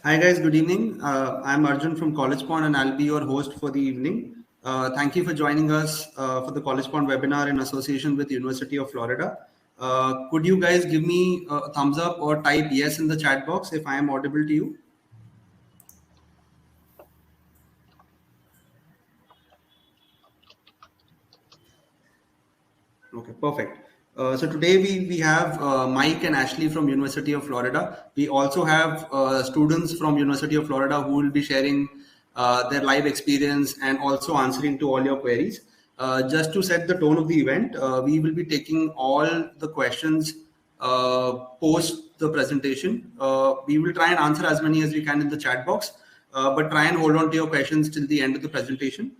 Hi guys, good evening. I'm Arjun from Collegepond and I'll be your host for the evening. Thank you for joining us for the Collegepond webinar in association with University of Florida. Could you guys give me a thumbs up or type yes in the chat box if I am audible to you? Okay, perfect. So today we have Mike and Ashley from University of Florida. We also have students from University of Florida who will be sharing their live experience and also answering to all your queries. Just to set the tone of the event, we will be taking all the questions post the presentation. We will try and answer as many as we can in the chat box, but try and hold on to your questions till the end of the presentation.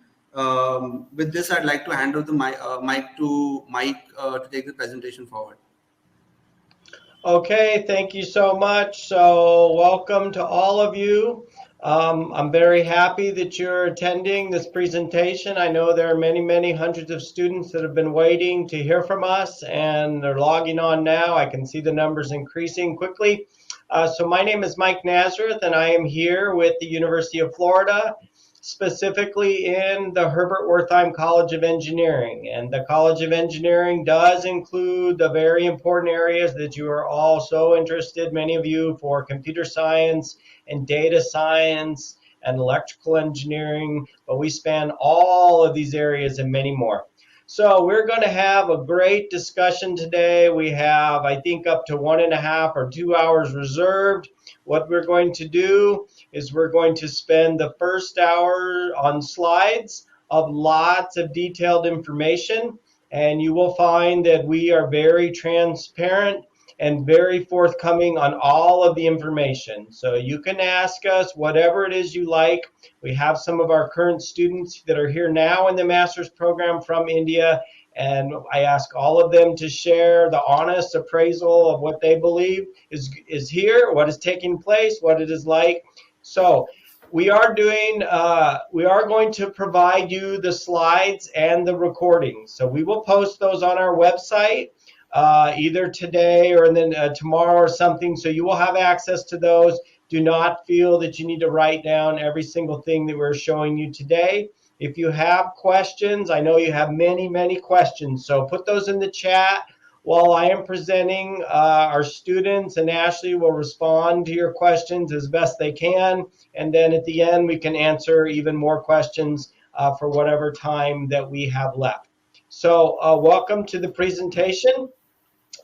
With this, I'd like to hand over the mic to Mike to take the presentation forward. Okay, thank you so much. So welcome to all of you. I'm very happy that you're attending this presentation. I know there are many hundreds of students that have been waiting to hear from us, and they're logging on now. I can see the numbers increasing quickly. So my name is Mike Nazareth, and I am here with the University of Florida, specifically in the Herbert Wertheim College of Engineering. And the College of Engineering does include the very important areas that you are all so interested, many of you, for computer science and data science and electrical engineering, but we span all of these areas and many more. So we're going to have a great discussion today. We have, I think, up to 1.5 or 2 hours reserved. What we're going to do is we're going to spend the first hour on slides of lots of detailed information, and you will find that we are very transparent and very forthcoming on all of the information. So you can ask us whatever it is you like. We have some of our current students that are here now in the master's program from India, and I ask all of them to share the honest appraisal of what they believe is here, what is taking place, what it is like. So we are going to provide you the slides and the recordings. So we will post those on our website either today or then tomorrow or something. So you will have access to those. Do not feel that you need to write down every single thing that we're showing you today. If you have questions, I know you have many questions. So put those in the chat while I am presenting. Our students and Ashley will respond to your questions as best they can. And then at the end, we can answer even more questions for whatever time that we have left. So welcome to the presentation.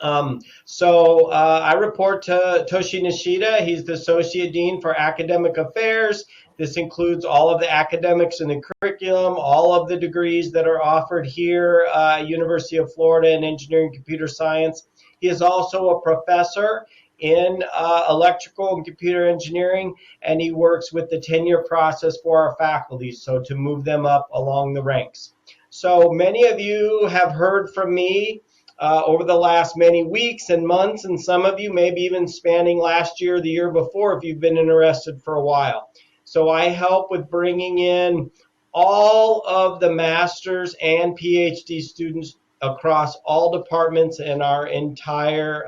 I report to Toshi Nishida. He's the Associate Dean for Academic Affairs. This includes all of the academics in the curriculum, all of the degrees that are offered here at University of Florida in Engineering and Computer Science. He is also a professor in electrical and computer engineering, and he works with the tenure process for our faculty, so to move them up along the ranks. So many of you have heard from me over the last many weeks and months, and some of you maybe even spanning last year or the year before if you've been interested for a while. So I help with bringing in all of the master's and PhD students across all departments in our entire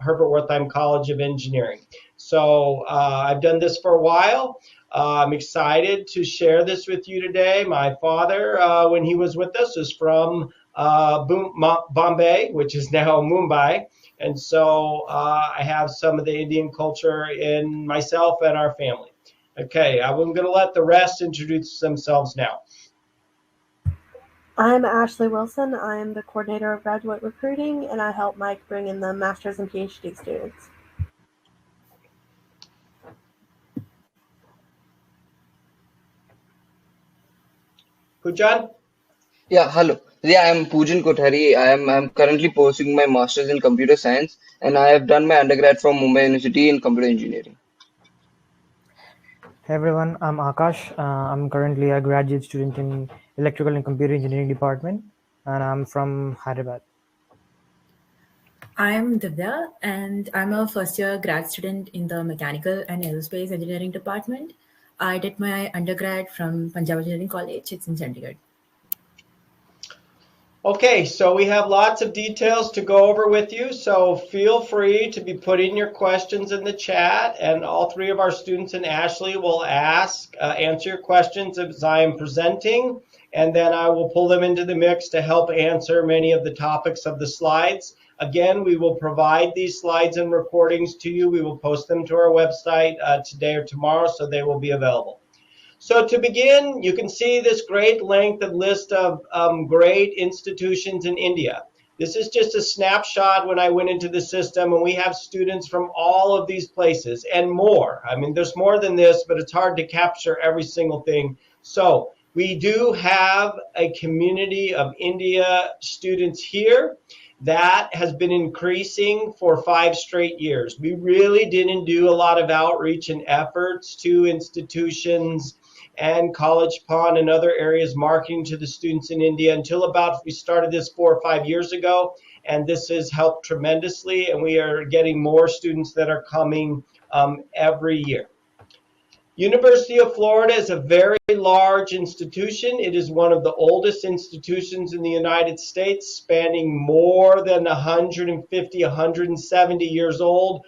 Herbert Wertheim College of Engineering. So I've done this for a while. I'm excited to share this with you today. My father, when he was with us, is from Bombay, which is now Mumbai, and so I have some of the Indian culture in myself and our family. Okay, I'm going to let the rest introduce themselves now. I'm Ashley Wilson. I'm the coordinator of graduate recruiting, and I help Mike bring in the master's and PhD students. Pujan? Yeah, hello. Yeah, I'm Poojan Kothari. I'm currently pursuing my master's in computer science, and I have done my undergrad from Mumbai University in computer engineering. Hey everyone, I'm Akash. I'm currently a graduate student in electrical and computer engineering department, and I'm from Hyderabad. I'm Divya, and I'm a first-year grad student in the Mechanical and Aerospace Engineering department. I did my undergrad from Punjab Engineering College. It's in Chandigarh. Okay, so we have lots of details to go over with you, so feel free to be putting your questions in the chat, and all three of our students and Ashley will answer your questions as I am presenting, and then I will pull them into the mix to help answer many of the topics of the slides. Again, we will provide these slides and recordings to you. We will post them to our website today or tomorrow, so they will be available. So to begin, you can see this great length of list of great institutions in India. This is just a snapshot when I went into the system, and we have students from all of these places and more. I mean, there's more than this, but it's hard to capture every single thing. So we do have a community of India students here that has been increasing for 5 straight years. We really didn't do a lot of outreach and efforts to institutions and Collegepond and other areas marketing to the students in India until about, we started this 4 or 5 years ago, and this has helped tremendously, and we are getting more students that are coming every year. University of Florida is a very large institution. It is one of the oldest institutions in the United States, spanning more than 150, 170 years old,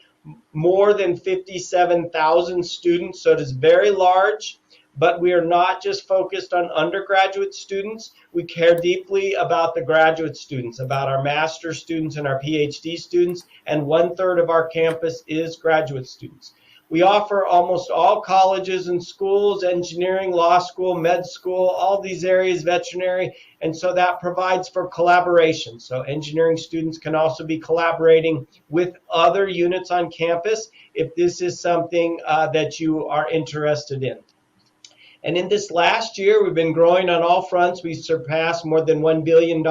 more than 57,000 students, so it is very large. But we are not just focused on undergraduate students. We care deeply about the graduate students, about our master's students and our PhD students, and 1/3 of our campus is graduate students. We offer almost all colleges and schools, engineering, law school, med school, all these areas, veterinary, and so that provides for collaboration. So engineering students can also be collaborating with other units on campus if this is something that you are interested in. And in this last year, we've been growing on all fronts. We surpassed more than $1 billion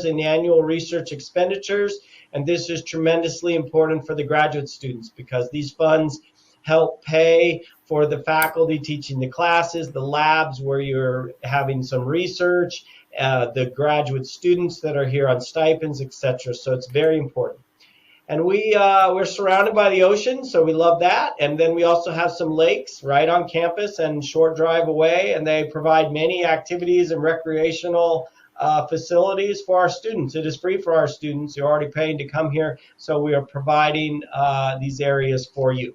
in annual research expenditures. And this is tremendously important for the graduate students because these funds help pay for the faculty teaching the classes, the labs where you're having some research, the graduate students that are here on stipends, etc. So it's very important. And we're surrounded by the ocean, so we love that. And then we also have some lakes right on campus and short drive away, and they provide many activities and recreational facilities for our students. It is free for our students. You're already paying to come here, so we are providing these areas for you.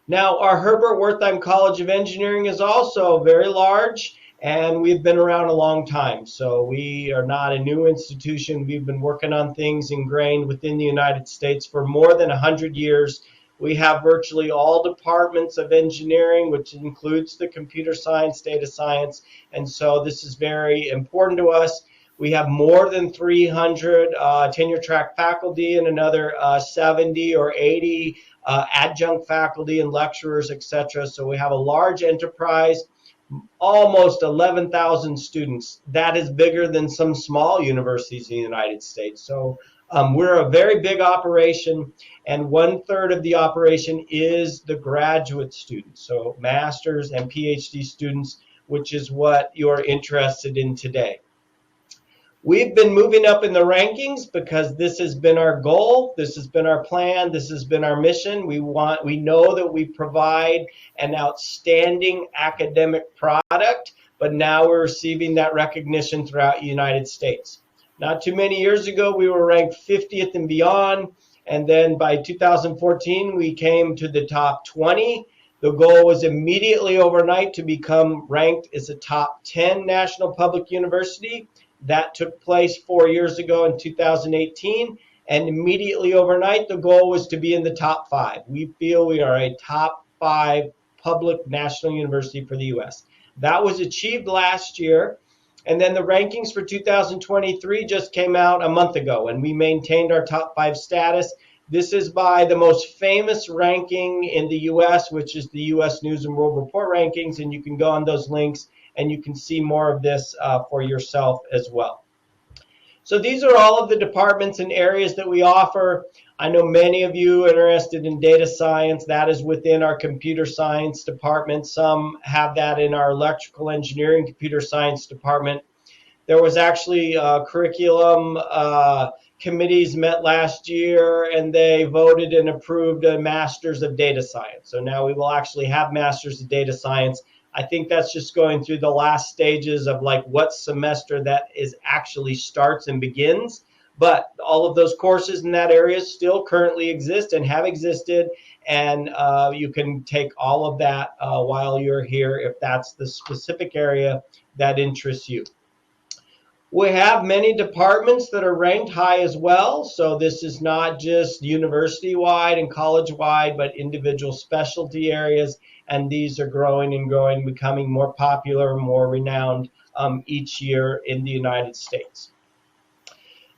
Now, our Herbert Wertheim College of Engineering is also very large, and we've been around a long time. So we are not a new institution. We've been working on things ingrained within the United States for more than 100 years. We have virtually all departments of engineering, which includes the computer science, data science, and so this is very important to us. We have more than 300 tenure track faculty and another 70 or 80 adjunct faculty and lecturers, etc. So we have a large enterprise, almost 11,000 students. That is bigger than some small universities in the United States. So we're a very big operation, and 1/3 of the operation is the graduate students, so master's and PhD students, which is what you're interested in today. We've been moving up in the rankings because this has been our goal, this has been our plan, this has been our mission. We know that we provide an outstanding academic product, but now we're receiving that recognition throughout the United States. Not too many years ago, we were ranked 50th and beyond, and then by 2014, we came to the top 20. The goal was immediately overnight to become ranked as a top 10 national public university. That took place 4 years ago in 2018, and immediately overnight, the goal was to be in the top 5. We feel we are a top 5 public national university for the U.S. That was achieved last year, and then the rankings for 2023 just came out a month ago, and we maintained our top 5 status. This is by the most famous ranking in the U.S., which is the U.S. News and World Report rankings, and you can go on those links and you can see more of this for yourself as well. So these are all of the departments and areas that we offer. I know many of you are interested in data science. That is within our computer science department. Some have that in our electrical engineering computer science department. There was actually curriculum committees met last year, and they voted and approved a Master's of Data Science. So now we will actually have Masters of Data Science I think that's just going through the last stages of like what semester that is actually starts and begins. But all of those courses in that area still currently exist and have existed, and you can take all of that while you're here if that's the specific area that interests you. We have many departments that are ranked high as well, so this is not just university-wide and college-wide, but individual specialty areas, and these are growing and growing, becoming more popular, more renowned each year in the United States.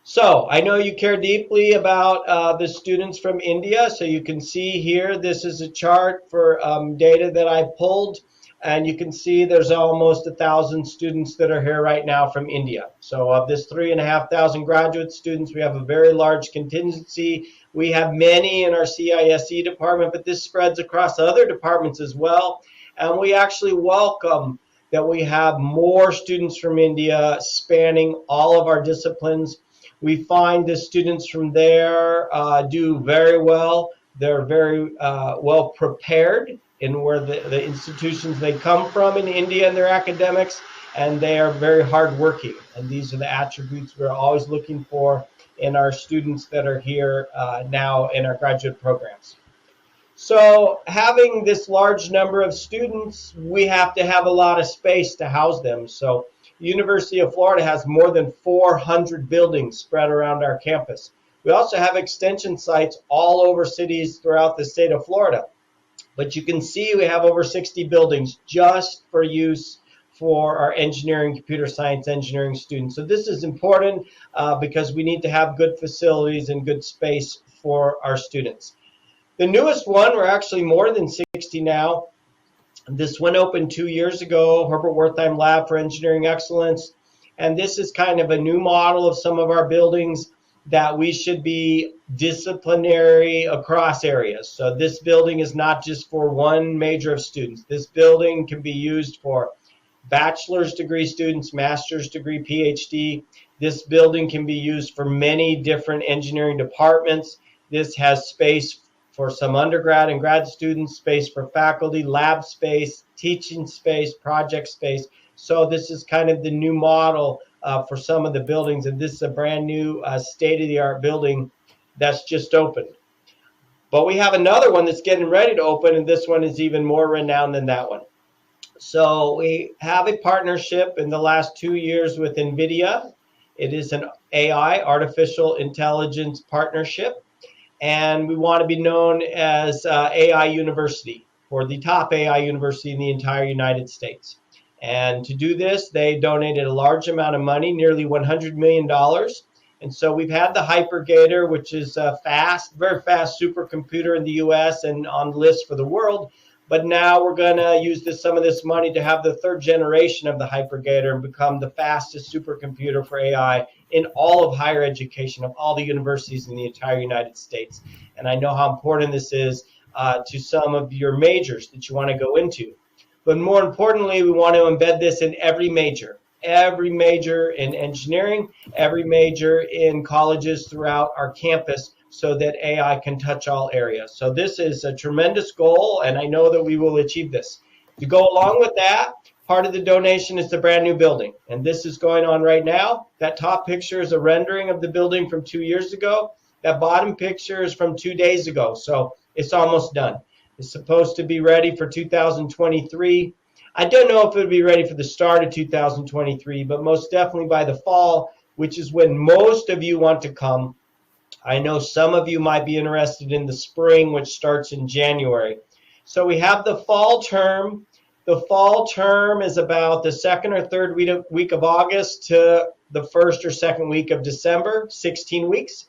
So I know you care deeply about the students from India, so you can see here, this is a chart for data that I pulled, and you can see there's almost 1,000 students that are here right now from India. So of this 3,500 graduate students, we have a very large contingency. We have many in our CISE department, but this spreads across other departments as well, and we actually welcome that we have more students from India spanning all of our disciplines. We find the students from there do very well. They're very well prepared in where the institutions they come from in India and their academics, and they are very hardworking. And these are the attributes we're always looking for in our students that are here now in our graduate programs. So having this large number of students, we have to have a lot of space to house them. So University of Florida has more than 400 buildings spread around our campus. We also have extension sites all over cities throughout the state of Florida. But you can see we have over 60 buildings just for use for our engineering, computer science engineering students. So this is important because we need to have good facilities and good space for our students. The newest one, we're actually more than 60 now. This one opened 2 years ago, Herbert Wertheim Lab for Engineering Excellence. And this is kind of a new model of some of our buildings that we should be disciplinary across areas. So this building is not just for one major of students. This building can be used for bachelor's degree students, master's degree, PhD. This building can be used for many different engineering departments. This has space for some undergrad and grad students, space for faculty, lab space, teaching space, project space. So this is kind of the new model for some of the buildings, and this is a brand new state-of-the-art building that's just opened. But we have another one that's getting ready to open, and this one is even more renowned than that one. So we have a partnership in the last 2 years with NVIDIA. It is an AI, artificial intelligence partnership. And we want to be known as AI University, or the top AI university in the entire United States. And to do this, they donated a large amount of money, nearly $100 million. And so we've had the Hypergator, which is a very fast supercomputer in the US and on the list for the world. But now we're going to use some of this money to have the third generation of the Hypergator and become the fastest supercomputer for AI in all of higher education, of all the universities in the entire United States. And I know how important this is to some of your majors that you want to go into. But more importantly, we want to embed this in every major in engineering, every major in colleges throughout our campus, so that AI can touch all areas. So this is a tremendous goal, and I know that we will achieve this. To go along with that, part of the donation is the brand new building, and this is going on right now. That top picture is a rendering of the building from 2 years ago. That bottom picture is from 2 days ago, so it's almost done. It's supposed to be ready for 2023. I don't know if it'll be ready for the start of 2023, but most definitely by the fall, which is when most of you want to come. I know some of you might be interested in the spring, which starts in January. So we have the fall term. The fall term is about the second or third week of August to the first or second week of December, 16 weeks.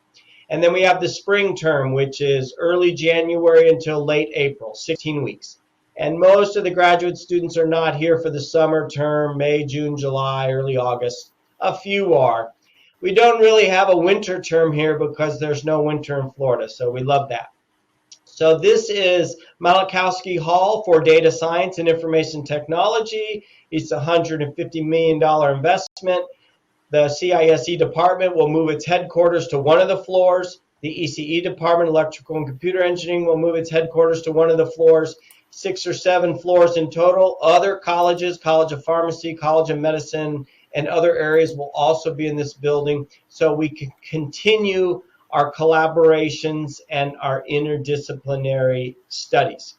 And then we have the spring term, which is early January until late April, 16 weeks. And most of the graduate students are not here for the summer term, May, June, July, early August. A few are. We don't really have a winter term here because there's no winter in Florida, so we love that. So this is Malachowski Hall for Data Science and Information Technology. It's a $150 million investment. The CISE department will move its headquarters to one of the floors. The ECE department, Electrical and Computer Engineering, will move its headquarters to one of the floors. 6 or 7 floors in total. Other colleges, College of Pharmacy, College of Medicine, and other areas will also be in this building, so we can continue our collaborations and our interdisciplinary studies.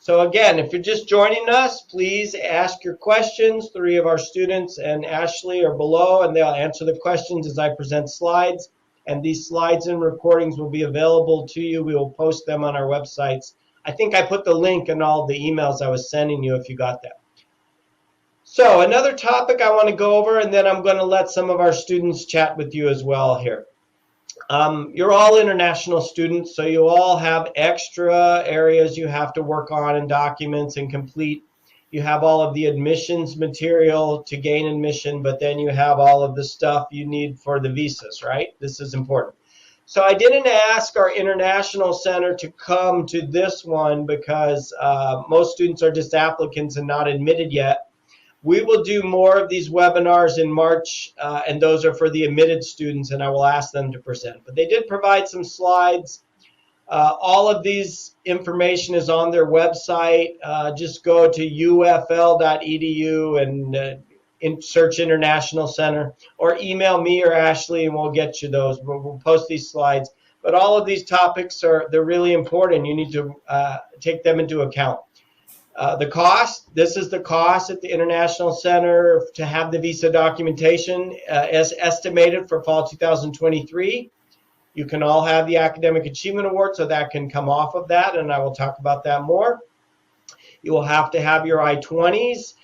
So again, if you're just joining us, please ask your questions. 3 of our students and Ashley are below, and they'll answer the questions as I present slides. And these slides and recordings will be available to you. We will post them on our websites. I think I put the link in all the emails I was sending you if you got that. So another topic I want to go over, and then I'm going to let some of our students chat with you as well here. You're all international students, so you all have extra areas you have to work on and documents and complete. You have all of the admissions material to gain admission, but then you have all of the stuff you need for the visas, right? This is important. So I didn't ask our International Center to come to this one because most students are just applicants and not admitted yet. We will do more of these webinars in March, and those are for the admitted students, and I will ask them to present. But they did provide some slides. All of these information is on their website. Just go to ufl.edu and search International Center, or email me or Ashley, and we'll get you those. We'll post these slides. But all of these topics they're really important. You need to take them into account. The cost, this is the cost at the International Center to have the visa documentation as estimated for fall 2023. You can all have the Academic Achievement Award, so that can come off of that, and I will talk about that more. You will have to have your I-20s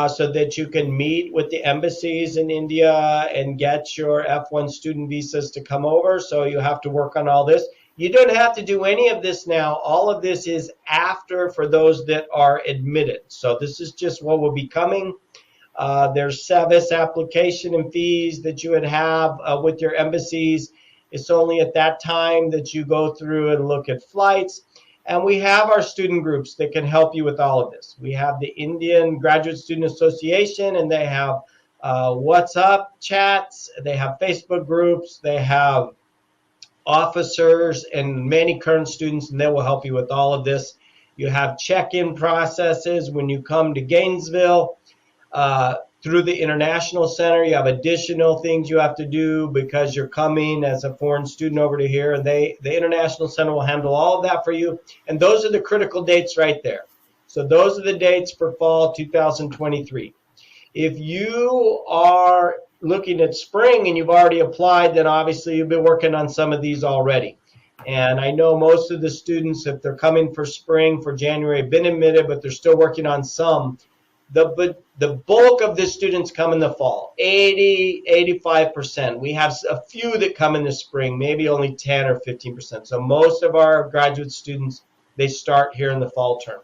so that you can meet with the embassies in India and get your F1 student visas to come over, so you have to work on all this. You don't have to do any of this now. All of this is after for those that are admitted. So this is just what will be coming. There's service application and fees that you would have with your embassies. It's only at that time that you go through and look at flights. And we have our student groups that can help you with all of this. We have the Indian Graduate Student Association, and they have WhatsApp chats. They have Facebook groups. They have officers and many current students, and they will help you with all of this. You have check-in processes when you come to Gainesville through the International Center. You have additional things you have to do because you're coming as a foreign student over to here, and the International Center will handle all of that for you. And those are the critical dates right there. So those are the dates for fall 2023. If you are looking at spring and you've already applied, then obviously you've been working on some of these already. And I know most of the students, if they're coming for spring, for January, have been admitted, but they're still working on some. The bulk of the students come in the fall, 85%. We have a few that come in the spring, maybe only 10 or 15%. So most of our graduate students, they start here in the fall term.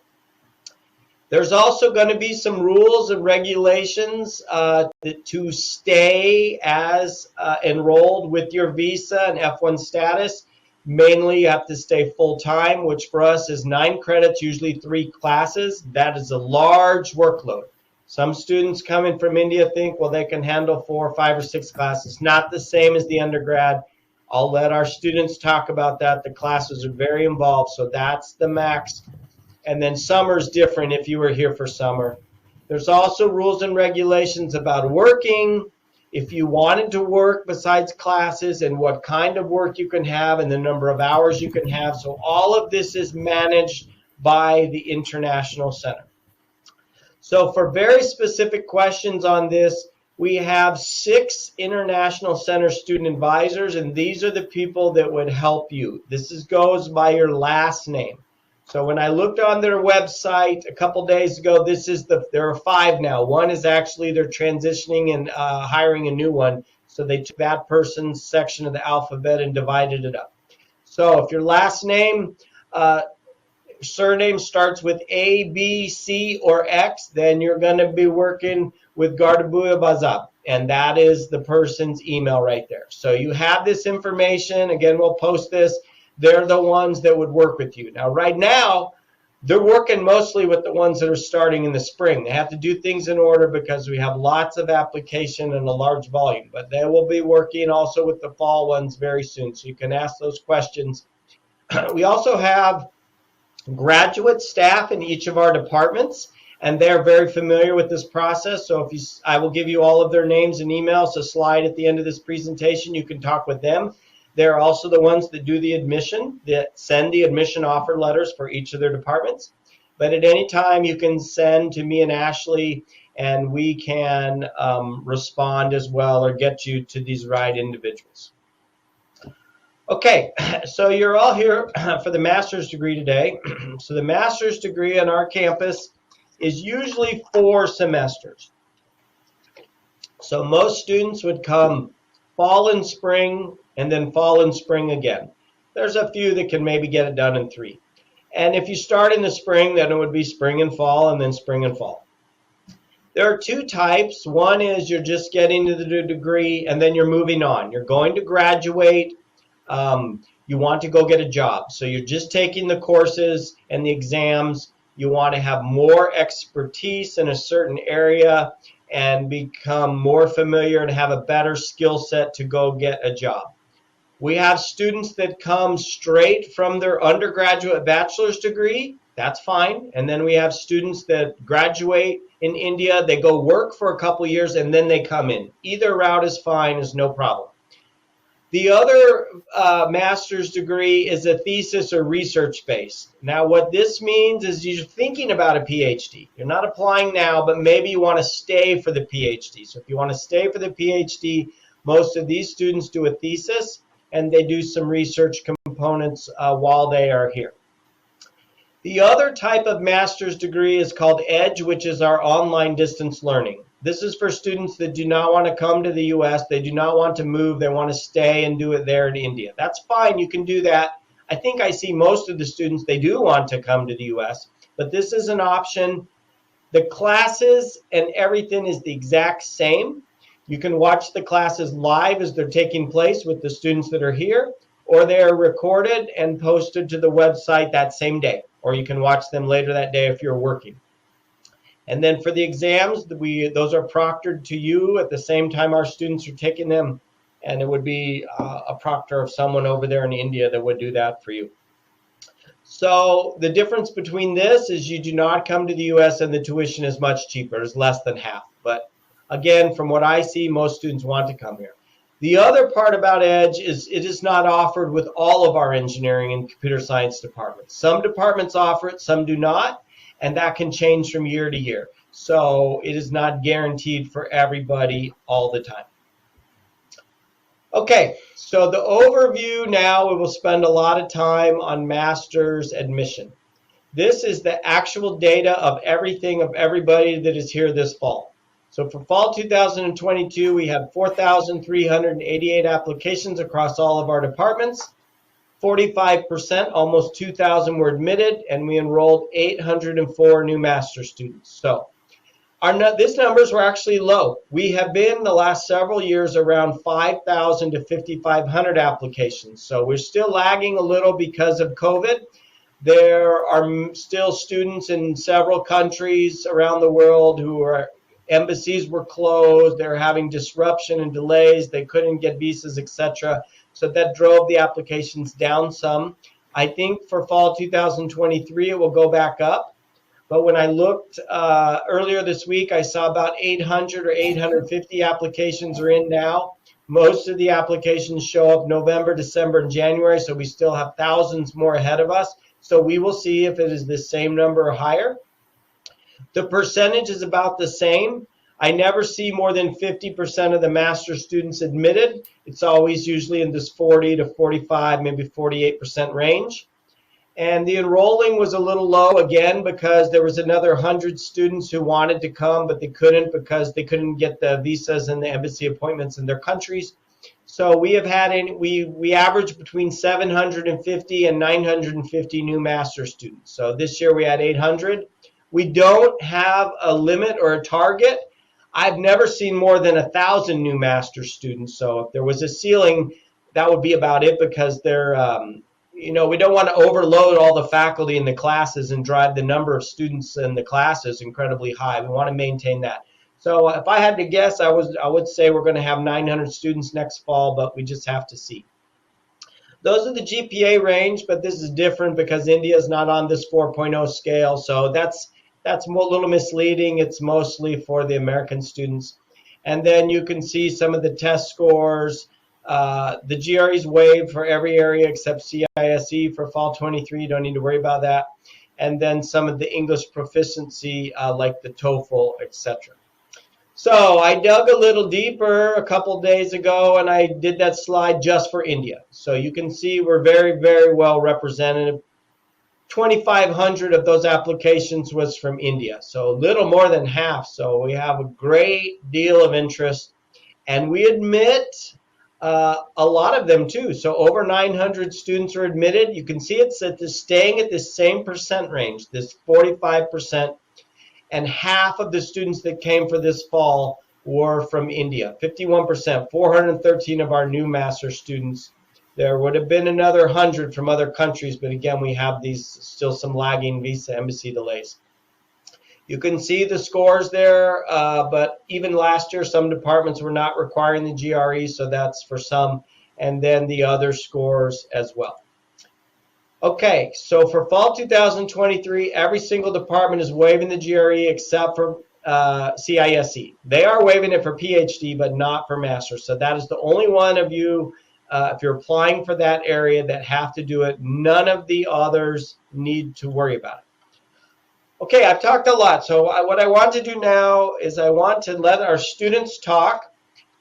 There's also going to be some rules and regulations to stay as enrolled with your visa and F1 status. Mainly, you have to stay full-time, which for us is 9 credits, usually 3 classes. That is a large workload. Some students coming from India think, well, they can handle 4, 5, or 6 classes. Not the same as the undergrad. I'll let our students talk about that. The classes are very involved, so that's the max. And then summer is different if you were here for summer. There's also rules and regulations about working, if you wanted to work besides classes, and what kind of work you can have and the number of hours you can have. So all of this is managed by the International Center. So for very specific questions on this, we have 6 International Center student advisors, and these are the people that would help you. This goes by your last name. So when I looked on their website a couple days ago, there are 5 now. One is actually they're transitioning and hiring a new one. So they took that person's section of the alphabet and divided it up. So if your last name, surname starts with A, B, C, or X, then you're going to be working with Gardabuya Bazab. And that is the person's email right there. So you have this information. Again, we'll post this. They're the ones that would work with you. Now, right now, they're working mostly with the ones that are starting in the spring. They have to do things in order because we have lots of application and a large volume. But they will be working also with the fall ones very soon. So you can ask those questions. We also have graduate staff in each of our departments, and they're very familiar with this process. So I will give you all of their names and emails, a slide at the end of this presentation. You can talk with them. They're also the ones that do the admission, that send the admission offer letters for each of their departments. But at any time, you can send to me and Ashley, and we can respond as well or get you to these right individuals. Okay, so you're all here for the master's degree today. So the master's degree on our campus is usually 4 semesters. So most students would come fall and spring, and then fall and spring again. There's a few that can maybe get it done in 3. And if you start in the spring, then it would be spring and fall, and then spring and fall. There are 2 types. One is you're just getting to the degree, and then you're moving on. You're going to graduate. You want to go get a job. So you're just taking the courses and the exams. You want to have more expertise in a certain area and become more familiar and have a better skill set to go get a job. We have students that come straight from their undergraduate bachelor's degree. That's fine. And then we have students that graduate in India. They go work for a couple years and then they come in. Either route is fine, is no problem. The other master's degree is a thesis or research based. Now what this means is you're thinking about a PhD. You're not applying now, but maybe you want to stay for the PhD. So if you want to stay for the PhD, most of these students do a thesis and they do some research components while they are here. The other type of master's degree is called EDGE, which is our online distance learning. This is for students that do not want to come to the U.S. They do not want to move. They want to stay and do it there in India. That's fine. You can do that. I think I see most of the students, they do want to come to the U.S., but this is an option. The classes and everything is the exact same. You can watch the classes live as they're taking place with the students that are here, or they are recorded and posted to the website that same day, or you can watch them later that day if you're working. And then for the exams, those are proctored to you at the same time our students are taking them, and it would be a proctor of someone over there in India that would do that for you. So the difference between this is you do not come to the U.S. and the tuition is much cheaper. It's less than half. But again, from what I see, most students want to come here. The other part about EDGE is it is not offered with all of our engineering and computer science departments. Some departments offer it, some do not, and that can change from year to year. So it is not guaranteed for everybody all the time. Okay, so the overview now, we will spend a lot of time on master's admission. This is the actual data of everything of everybody that is here this fall. So for fall 2022, we had 4,388 applications across all of our departments. 45%, almost 2,000 were admitted, and we enrolled 804 new master's students. So these numbers were actually low. We have been the last several years around 5,000 to 5,500 applications. So we're still lagging a little because of COVID. There are still students in several countries around the world who are embassies were closed. They're having disruption and delays. They couldn't get visas, etc. So that drove the applications down some. I think for fall 2023, it will go back up. But when I looked earlier this week, I saw about 800 or 850 applications are in now. Most of the applications show up November, December, and January, so we still have thousands more ahead of us. So we will see if it is the same number or higher. The percentage is about the same. I never see more than 50% of the master's students admitted. It's always usually in this 40 to 45, maybe 48% range. And the enrolling was a little low, again, because there was another 100 students who wanted to come, but they couldn't because they couldn't get the visas and the embassy appointments in their countries. So we have had, we average between 750 and 950 new master's students. So this year we had 800. We don't have a limit or a target. I've never seen more than 1,000 new master's students. So if there was a ceiling, that would be about it, because they're, we don't want to overload all the faculty in the classes and drive the number of students in the classes incredibly high. We want to maintain that. So if I had to guess, I would say we're going to have 900 students next fall, but we just have to see. those are the GPA range, but this is different because India is not on this 4.0 scale. So that's a little misleading. It's mostly for the American students. And then you can see some of the test scores. The GRE is waived for every area except CISE for fall 23. You don't need to worry about that. And then some of the English proficiency like the TOEFL, etc. So I dug a little deeper a couple days ago, and I did that slide just for India. So you can see we're very, very well represented. 2,500 of those applications was from India, so a little more than half. So we have a great deal of interest, and we admit a lot of them too. So over 900 students are admitted. You can see it's staying at the same percent range, this 45%. And half of the students that came for this fall were from India, 51%, 413 of our new master's students. There would have been another 100 from other countries, but again, we have these still some lagging visa embassy delays. You can see the scores there, but even last year, some departments were not requiring the GRE, so that's for some, and then the other scores as well. Okay, so for fall 2023, every single department is waiving the GRE except for CISE. They are waiving it for PhD, but not for master's. So that is the only one of you, if you're applying for that area, that have to do it. None of the others need to worry about it. Okay, I've talked a lot. So what I want to do now is I want to let our students talk.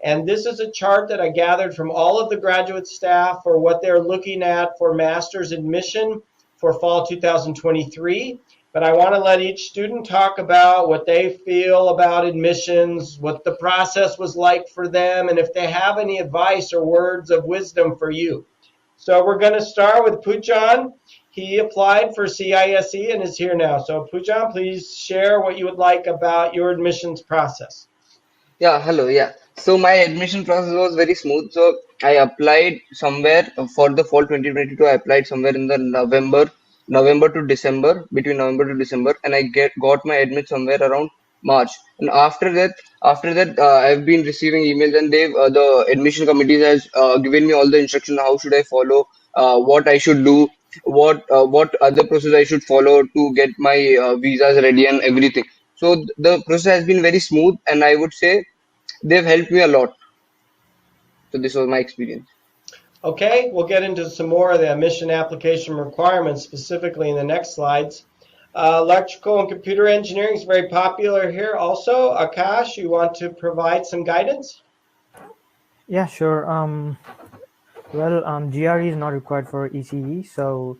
And this is a chart that I gathered from all of the graduate staff for what they're looking at for master's admission for fall 2023. But I want to let each student talk about what they feel about admissions, what the process was like for them, and if they have any advice or words of wisdom for you. So we're going to start with Pujan. He applied for CISE and is here now. So Pujan, please share what you would like about your admissions process. Yeah, hello. Yeah. So my admission process was very smooth. So I applied somewhere for the fall 2022. I applied somewhere in the November to December, between November to December, and I got my admit somewhere around March. And after that, I've been receiving emails, and the admission committee has given me all the instruction how should I follow, what I should do, what other process I should follow to get my visas ready and everything. So the process has been very smooth, and I would say they've helped me a lot. So this was my experience. Okay, we'll get into some more of the admission application requirements specifically in the next slides. Electrical and computer engineering is very popular here also. Akash, you want to provide some guidance? Yeah, sure. GRE is not required for ECE, so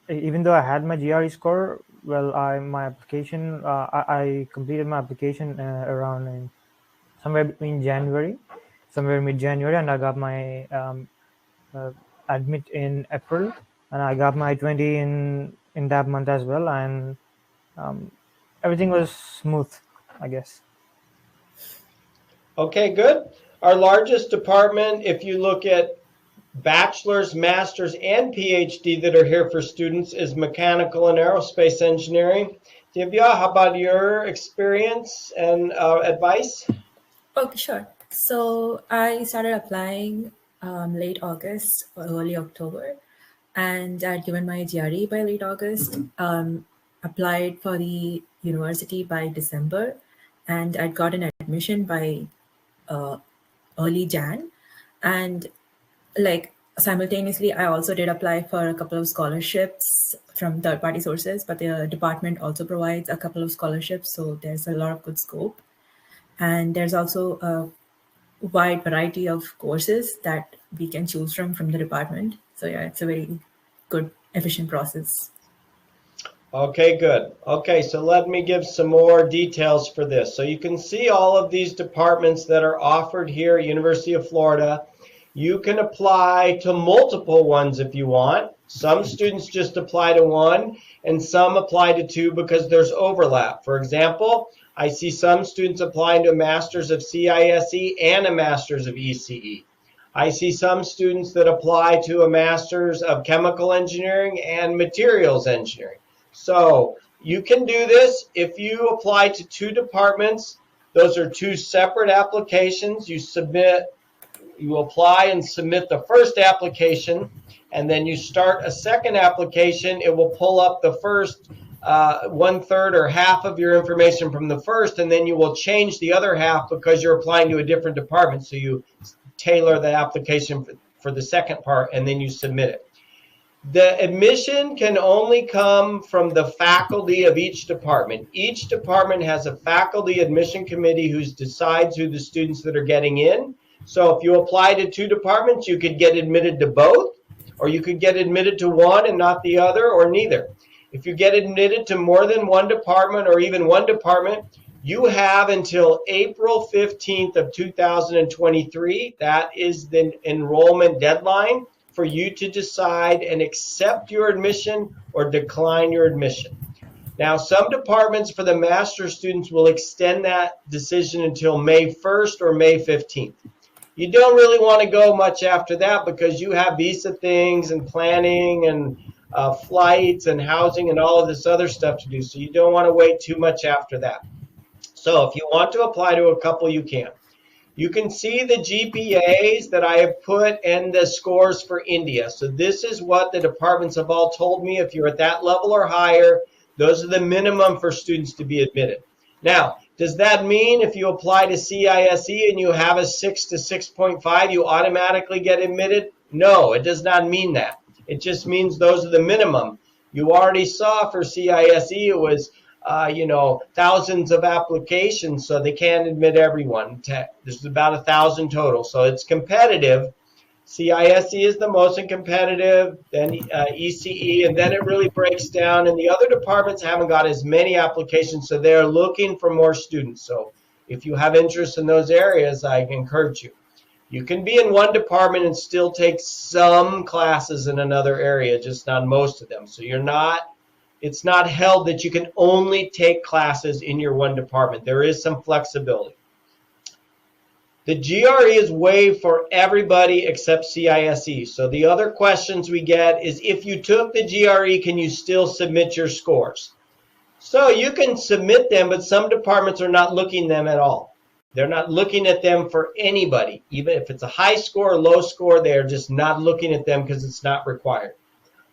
even though I had my GRE score, I completed my application around somewhere between mid-January, and I got my admit in April, and I got my 20 in that month as well, and everything was smooth, I guess. Okay, good. Our largest department, if you look at bachelor's, master's, and PhD that are here for students, is mechanical and aerospace engineering. Divya, how about your experience and advice? Okay, sure. So I started applying late August or early October, and I'd given my GRE by late August, applied for the university by December, and I'd got an admission by early Jan. And like simultaneously, I also did apply for a couple of scholarships from third-party sources, but the department also provides a couple of scholarships, so there's a lot of good scope. And there's also a wide variety of courses that we can choose from the department. So yeah, it's a very good, efficient process. Okay, good. Okay, so let me give some more details for this. So you can see all of these departments that are offered here at University of Florida. You can apply to multiple ones if you want. Some students just apply to one, and some apply to two because there's overlap. For example, I see some students applying to a Master's of CISE and a Master's of ECE. I see some students that apply to a Master's of Chemical Engineering and Materials Engineering. So you can do this if you apply to two departments. Those are two separate applications. You submit you apply and submit the first application, and then you start a second application, it will pull up the first 1/3 or half of your information from the first, and then you will change the other half because you're applying to a different department. So you tailor the application for the second part, and then you submit it. The admission can only come from the faculty of each department. Each department has a faculty admission committee who decides who the students that are getting in. So if you apply to 2 departments, you could get admitted to both, or you could get admitted to one and not the other, or neither. If you get admitted to more than one department or even one department, you have until April 15th of 2023. That is the enrollment deadline for you to decide and accept your admission or decline your admission. Now, some departments for the master's students will extend that decision until May 1st or May 15th. You don't really want to go much after that because you have visa things and planning and flights and housing and all of this other stuff to do. So you don't want to wait too much after that. So if you want to apply to a couple, you can. You can see the GPAs that I have put and the scores for India. So this is what the departments have all told me. If you're at that level or higher, those are the minimum for students to be admitted. Now, does that mean if you apply to CISE and you have a 6 to 6.5, you automatically get admitted? No, it does not mean that. It just means those are the minimum. You already saw for CISE it was thousands of applications, so they can't admit everyone. There's about 1,000 total, so it's competitive. CISE is the most competitive, then ECE, and then it really breaks down, and the other departments haven't got as many applications, so they're looking for more students. So if you have interest in those areas, I encourage you. You can be in one department and still take some classes in another area, just not most of them. So it's not held that you can only take classes in your one department. There is some flexibility. The GRE is waived for everybody except CISE. So the other questions we get is, if you took the GRE, can you still submit your scores? So you can submit them, but some departments are not looking them at all. They're not looking at them for anybody. Even if it's a high score or low score, they're just not looking at them because it's not required.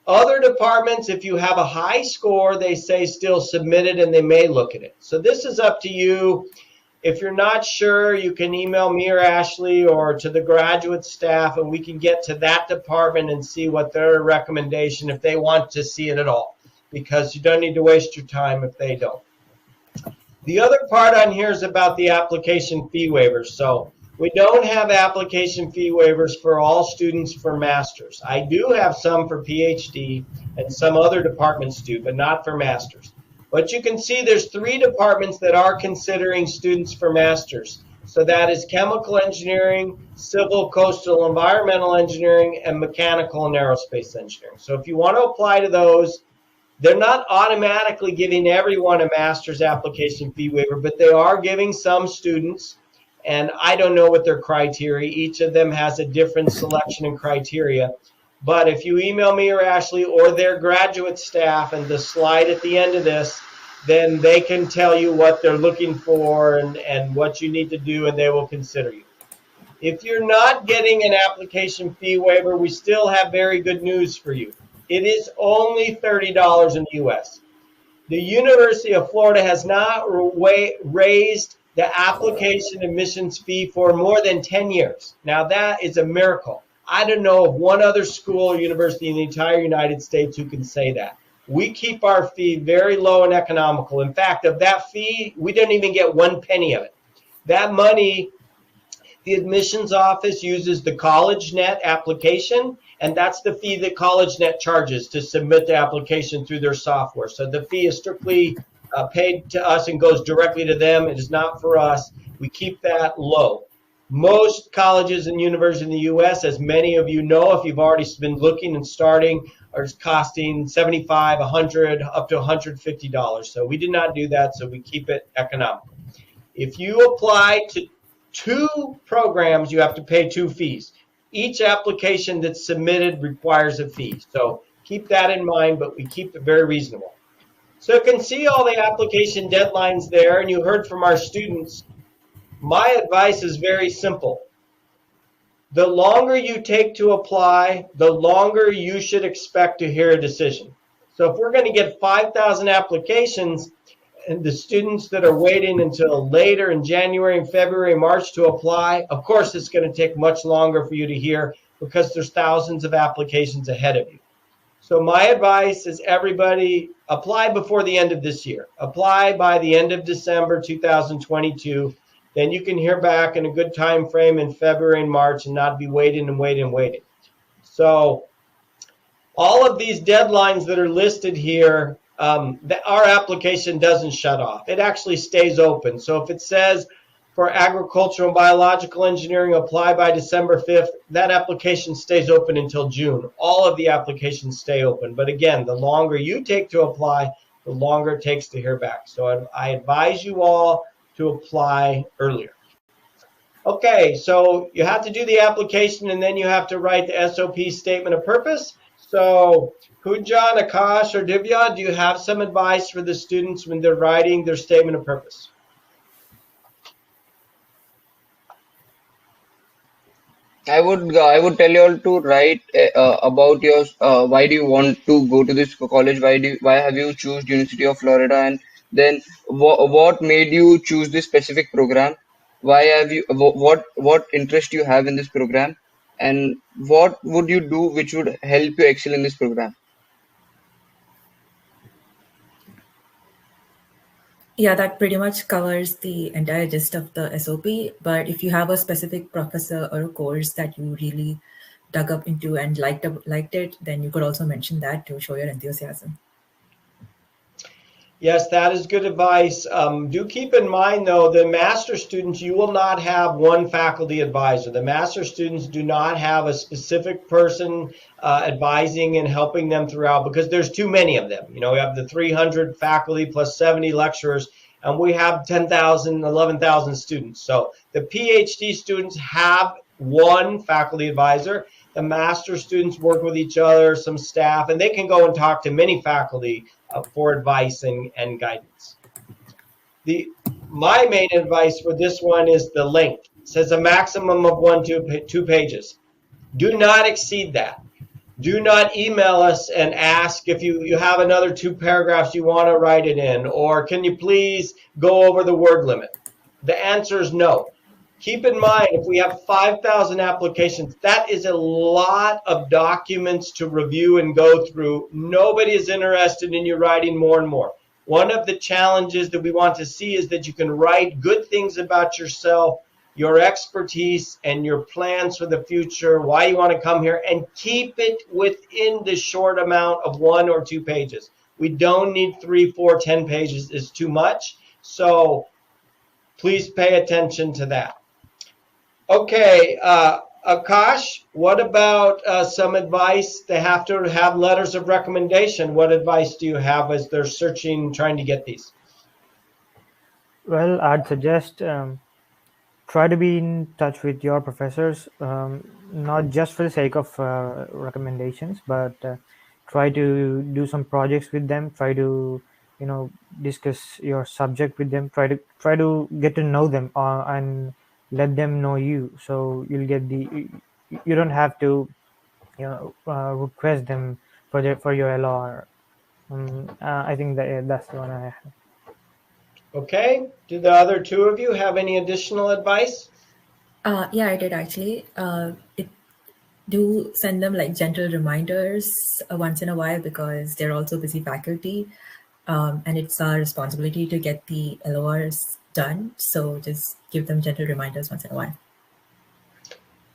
Other departments, if you have a high score, they say still submit it, and they may look at it. So this is up to you. If you're not sure, you can email me or Ashley or to the graduate staff, and we can get to that department and see what their recommendation, if they want to see it at all, because you don't need to waste your time if they don't. The other part on here is about the application fee waivers. So we don't have application fee waivers for all students for masters. I do have some for PhD, and some other departments do, but not for masters. But you can see there's 3 departments that are considering students for masters. So that is chemical engineering, civil, coastal, environmental engineering, and mechanical and aerospace engineering. So if you want to apply to those, they're not automatically giving everyone a master's application fee waiver, but they are giving some students, and I don't know what their criteria. Each of them has a different selection and criteria. But if you email me or Ashley or their graduate staff and the slide at the end of this, then they can tell you what they're looking for and what you need to do, and they will consider you. If you're not getting an application fee waiver, we still have very good news for you. It is only $30 in the U.S. The University of Florida has not raised the application admissions fee for more than 10 years. Now, that is a miracle. I don't know of one other school or university in the entire United States who can say that. We keep our fee very low and economical. In fact, of that fee, we don't even get 1 penny of it. That money, the admissions office uses the CollegeNet application, and that's the fee that CollegeNet charges to submit the application through their software. So the fee is strictly paid to us and goes directly to them. It is not for us. We keep that low. Most colleges and universities in the U.S., as many of you know, if you've already been looking and starting, are costing $75, $100, up to $150. So we did not do that, so we keep it economical. If you apply to 2 programs, you have to pay 2 fees. Each application that's submitted requires a fee. So keep that in mind, but we keep it very reasonable. So you can see all the application deadlines there, and you heard from our students. My advice is very simple. the longer you take to apply, the longer you should expect to hear a decision. So if we're going to get 5,000 applications, and the students that are waiting until later in January and February, March to apply, of course it's going to take much longer for you to hear because there's thousands of applications ahead of you. So my advice is everybody apply before the end of this year. Apply by the end of December 2022. Then you can hear back in a good time frame in February and March and not be waiting and waiting and waiting. So all of these deadlines that are listed here, our application doesn't shut off. It actually stays open. So if it says for agricultural and biological engineering, apply by December 5th, that application stays open until June. All of the applications stay open. But again, the longer you take to apply, the longer it takes to hear back. So I advise you all to apply earlier. Okay, so you have to do the application and then you have to write the SOP statement of purpose. So Pooja, Akash, or Divya, do you have some advice for the students when they're writing their statement of purpose? I would tell you all to write about your why do you want to go to this college? Why have you choose University of Florida? And then what made you choose this specific program? Why have you what interest you have in this program? And what would you do which would help you excel in this program? Yeah, that pretty much covers the entire gist of the SOP. But if you have a specific professor or a course that you really dug up into and liked it, then you could also mention that to show your enthusiasm. Yes, that is good advice. Do keep in mind, though, the master students, you will not have one faculty advisor. The master students do not have a specific person advising and helping them throughout because there's too many of them. You know, we have the 300 faculty plus 70 lecturers, and we have 10,000, 11,000 students. So the PhD students have one faculty advisor. The master students work with each other, some staff, and they can go and talk to many faculty for advice and guidance. My main advice for this one is the length. It says a maximum of 1 to 2 pages. Do not exceed that. Do not email us and ask if you have another 2 paragraphs you want to write it in, or can you please go over the word limit? The answer is no. Keep in mind, if we have 5,000 applications, that is a lot of documents to review and go through. Nobody is interested in you writing more and more. One of the challenges that we want to see is that you can write good things about yourself, your expertise, and your plans for the future, why you want to come here, and keep it within the short amount of 1 or 2 pages. We don't need 3, 4, 10 pages. It's too much. So please pay attention to that. Okay, Akash, what about some advice? They have to have letters of recommendation. What advice do you have as they're searching, trying to get these? Well, I'd suggest try to be in touch with your professors, not just for the sake of recommendations, but try to do some projects with them. Try to discuss your subject with them. Try to get to know them and let them know you, so you'll get you don't have to request them for your LR. I think that's the one I have. Okay, do the other 2 of you have any additional advice? Yeah, I did actually. Do send them like gentle reminders once in a while because they're also busy faculty, and it's our responsibility to get the LORs done. So just give them gentle reminders once in a while.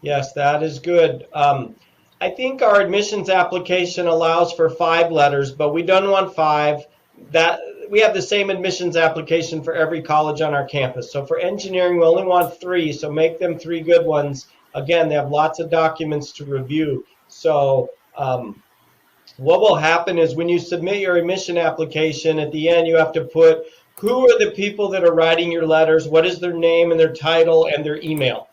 Yes, that is good. I think our admissions application allows for 5 letters, but we don't want 5. That we have the same admissions application for every college on our campus. So for engineering, we only want 3, so make them 3 good ones. Again, they have lots of documents to review. So what will happen is when you submit your admission application, at the end you have to put who are the people that are writing your letters, what is their name and their title and their email.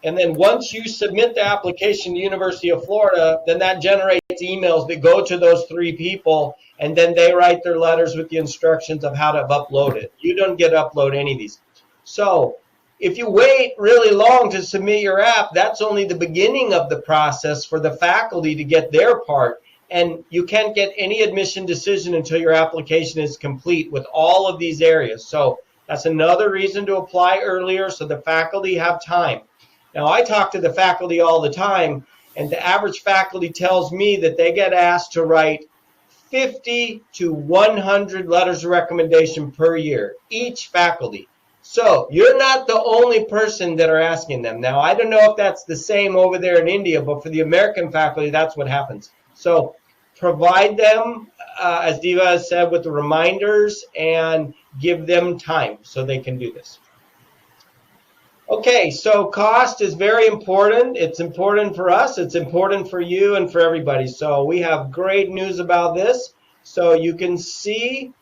And then once you submit the application to the University of Florida, then that generates emails that go to those 3 people, and then they write their letters with the instructions of how to upload it. You don't get to upload any of these. So if you wait really long to submit your app, that's only the beginning of the process for the faculty to get their part. And you can't get any admission decision until your application is complete with all of these areas. So that's another reason to apply earlier so the faculty have time. Now, I talk to the faculty all the time, and the average faculty tells me that they get asked to write 50 to 100 letters of recommendation per year, each faculty. So you're not the only person that are asking them. Now, I don't know if that's the same over there in India, but for the American faculty, that's what happens. So provide them, as Diva has said, with the reminders and give them time so they can do this. Okay, so cost is very important. It's important for us. It's important for you and for everybody. So we have great news about this. So you can see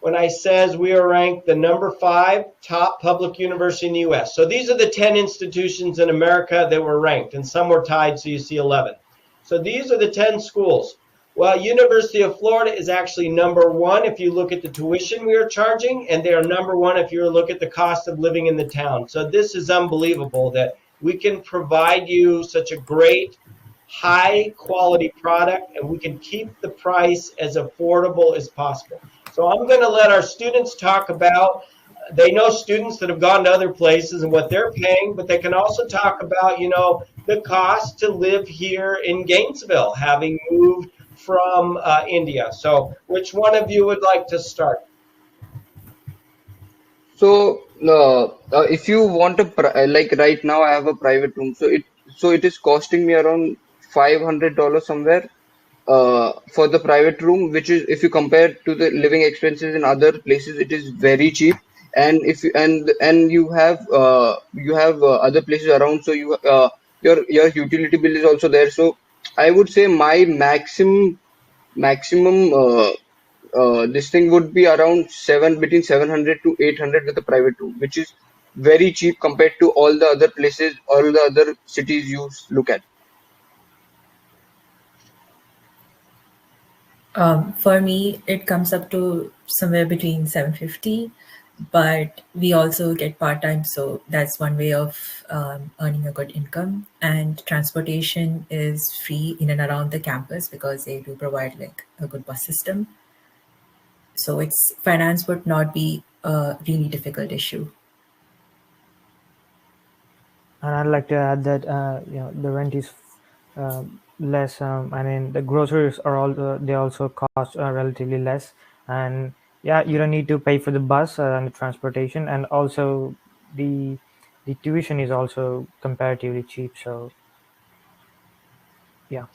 when I says we are ranked the number 5 top public university in the U.S. So these are the 10 institutions in America that were ranked, and some were tied, so you see 11. So these are the 10 schools. Well, University of Florida is actually number 1 if you look at the tuition we are charging, and they are number 1 if you look at the cost of living in the town. So this is unbelievable that we can provide you such a great, high-quality product, and we can keep the price as affordable as possible. So I'm going to let our students talk about, they know students that have gone to other places and what they're paying, but they can also talk about, you know, the cost to live here in Gainesville, having moved from India. So which one of you would like to start? So if you want like right now I have a private room, so it is costing me around $500 somewhere for the private room, which is, if you compare to the living expenses in other places, it is very cheap. And if you and you have other places around, so your utility bill is also there. So I would say my maximum this thing would be around between 700 to 800 with a private room, which is very cheap compared to all the other places, all the other cities you look at. For me, it comes up to somewhere between 750, but we also get part-time, so that's one way of earning a good income. And transportation is free in and around the campus because they do provide like a good bus system. So finance would not be a really difficult issue. And I'd like to add that the rent is less. I mean, the groceries are they also cost relatively less, and yeah, you don't need to pay for the bus and the transportation, and also the tuition is also comparatively cheap. So yeah.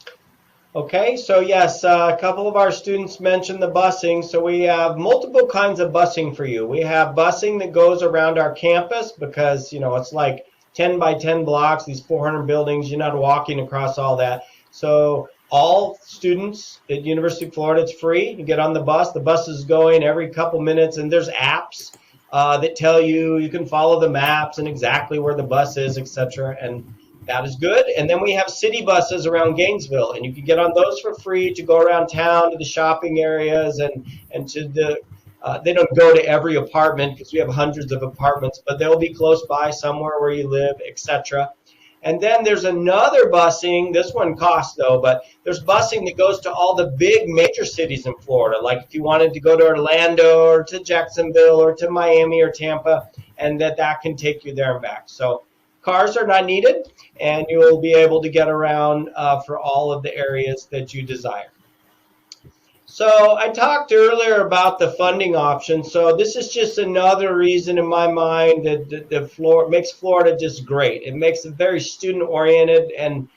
Okay, so yes, a couple of our students mentioned the busing. So we have multiple kinds of busing for you. We have busing that goes around our campus because, you know, it's like 10 by 10 blocks, these 400 buildings. You're not walking across all that. So all students at University of Florida, it's free. You get on the bus. The bus is going every couple minutes, and there's apps that tell you can follow the maps and exactly where the bus is, etc. And that is good. And then we have city buses around Gainesville, and you can get on those for free to go around town to the shopping areas and to the they don't go to every apartment because we have hundreds of apartments, but they'll be close by somewhere where you live, etc. And then there's another busing. This one costs, though, but there's busing that goes to all the big major cities in Florida. Like if you wanted to go to Orlando or to Jacksonville or to Miami or Tampa, and that can take you there and back. So cars are not needed, and you will be able to get around for all of the areas that you desire. So I talked earlier about the funding option. So this is just another reason in my mind that makes Florida just great. It makes it very student-oriented, and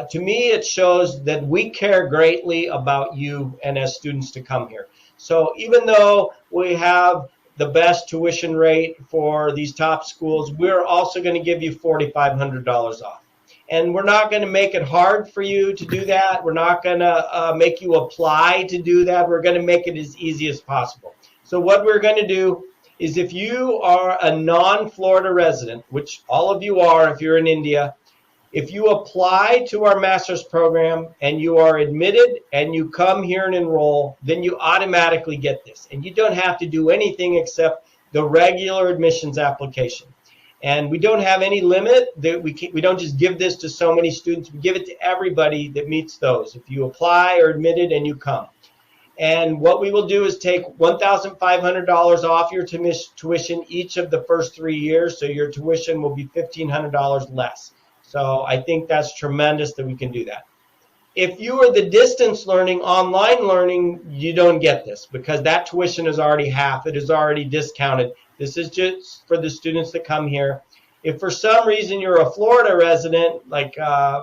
to me it shows that we care greatly about you and as students to come here. So even though we have the best tuition rate for these top schools, we're also going to give you $4,500 off. And we're not going to make it hard for you to do that. We're not going to make you apply to do that. We're going to make it as easy as possible. So what we're going to do is, if you are a non-Florida resident, which all of you are if you're in India, if you apply to our master's program and you are admitted and you come here and enroll, then you automatically get this. And you don't have to do anything except the regular admissions application. And we don't have any limit. We don't just give this to so many students. We give it to everybody that meets those. If you apply or admitted and you come. And what we will do is take $1,500 off your tuition each of the first 3 years. So your tuition will be $1,500 less. So I think that's tremendous that we can do that. If you are the distance learning, online learning, you don't get this because that tuition is already half. It is already discounted. This is just for the students that come here. If for some reason you're a Florida resident, like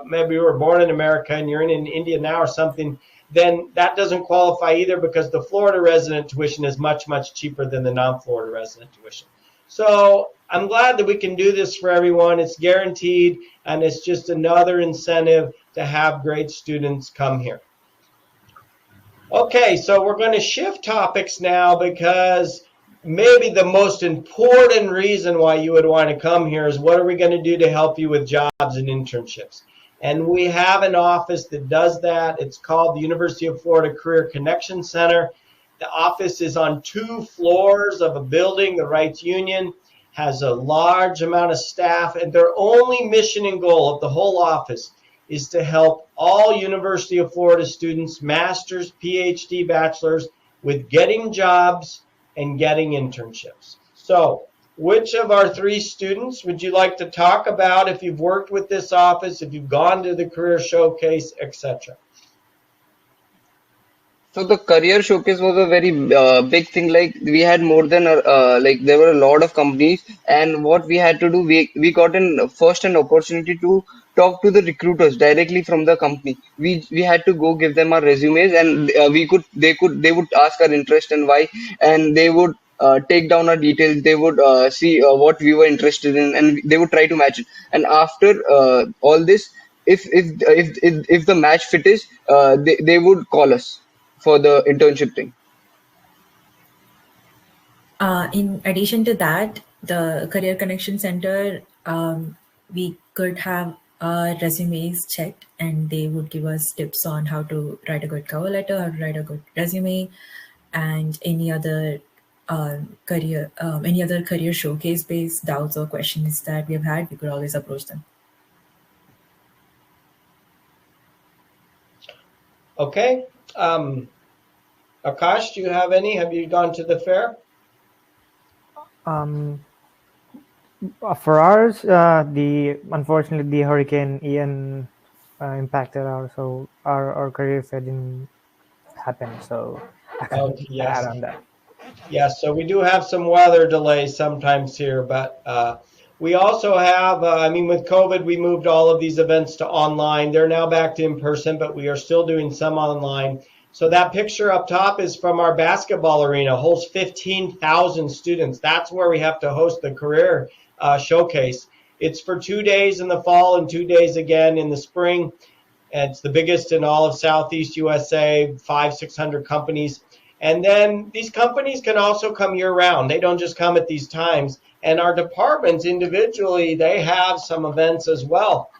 maybe you were born in America and you're in India now or something, then that doesn't qualify either because the Florida resident tuition is much, much cheaper than the non-Florida resident tuition. So I'm glad that we can do this for everyone. It's guaranteed, and it's just another incentive to have great students come here. Okay, so we're going to shift topics now because maybe the most important reason why you would want to come here is what are we going to do to help you with jobs and internships? And we have an office that does that. It's called the University of Florida Career Connection Center. The office is on 2 floors of a building. The Rights Union has a large amount of staff, and their only mission and goal of the whole office is to help all University of Florida students, masters, PhD, bachelors, with getting jobs and getting internships. So, which of our 3 students would you like to talk about if you've worked with this office, if you've gone to the career showcase, etc.? So the career showcase was a very big thing. Like we had more than like there were a lot of companies, and what we had to do, we got an opportunity to talk to the recruiters directly from the company. We had to go give them our resumes, and they would ask our interest and why, and they would take down our details. They would see what we were interested in, and they would try to match it. And after all this, if the match fit is, they would call us for the internship thing. In addition to that, the Career Connection Center, we could have our resumes checked, and they would give us tips on how to write a good cover letter, how to write a good resume, and any other career showcase based doubts or questions that we have had. We could always approach them. Okay. Akash, do you have any? Have you gone to the fair? For ours, unfortunately the Hurricane Ian impacted our career fair didn't happen. So I can't add on that. Yes, so we do have some weather delays sometimes here, but we also have, with COVID, we moved all of these events to online. They're now back to in person, but we are still doing some online. So that picture up top is from our basketball arena, holds 15,000 students. That's where we have to host the career showcase. It's for 2 days in the fall and 2 days again in the spring. It's the biggest in all of Southeast USA, 500-600 companies. And then these companies can also come year-round. They don't just come at these times. And our departments individually, they have some events as well.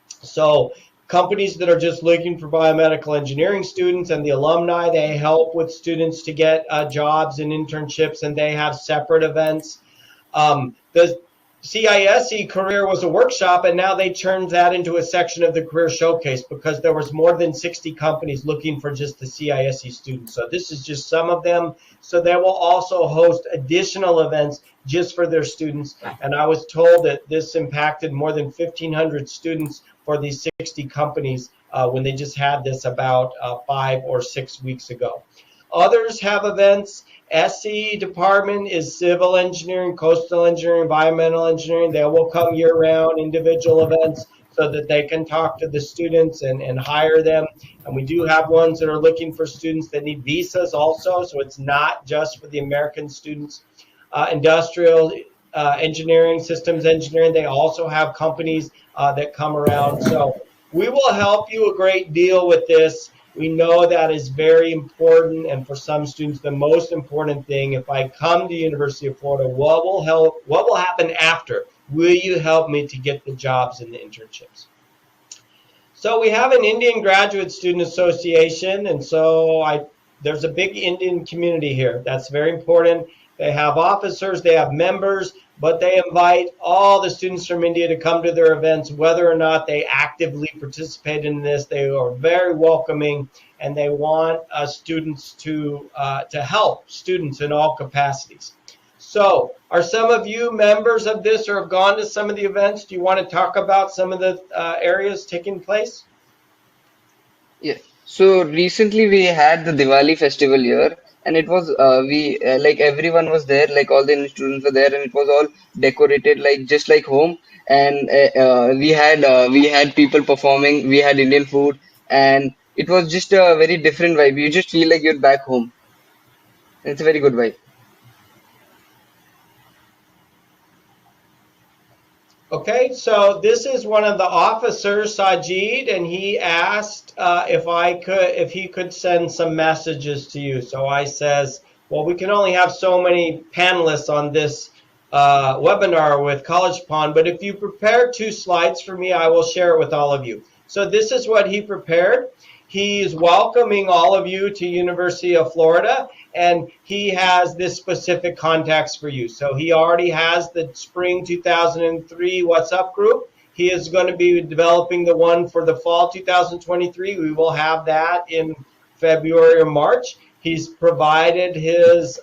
So companies that are just looking for biomedical engineering students and the alumni, they help with students to get jobs and internships, and they have separate events. The CISE career was a workshop, and now they turned that into a section of the career showcase because there was more than 60 companies looking for just the CISE students. So this is just some of them. So they will also host additional events just for their students. And I was told that this impacted more than 1,500 students for these 60 companies when they just had this about 5 or 6 weeks ago. Others have events. SE department is civil engineering, coastal engineering, environmental engineering. They will come year-round, individual events, so that they can talk to the students and hire them. And we do have ones that are looking for students that need visas also, so it's not just for the American students. Industrial engineering, systems engineering, they also have companies that come around. So we will help you a great deal with this. We know that is very important, and for some students, the most important thing. If I come to University of Florida, what will happen after? Will you help me to get the jobs and the internships? So we have an Indian Graduate Student Association, and so there's a big Indian community here. That's very important. They have officers, they have members, but they invite all the students from India to come to their events, whether or not they actively participate in this. They are very welcoming, and they want students to help students in all capacities. So, are some of you members of this or have gone to some of the events? Do you want to talk about some of the areas taking place? Yeah. So recently we had the Diwali festival here, and it was we like everyone was there, like all the Indian students were there, and it was all decorated like just like home. And we had people performing, we had Indian food, and it was just a very different vibe. You just feel like you're back home. It's a very good vibe. Okay, so this is one of the officers, Sajid, and he asked if he could send some messages to you. So I says, well, we can only have so many panelists on this webinar with Collegepond, but if you prepare 2 slides for me, I will share it with all of you. So this is what he prepared. He's welcoming all of you to University of Florida, and he has this specific contacts for you. So he already has the spring 2003 WhatsApp group. He is going to be developing the one for the fall 2023. We will have that in February or March. He's provided his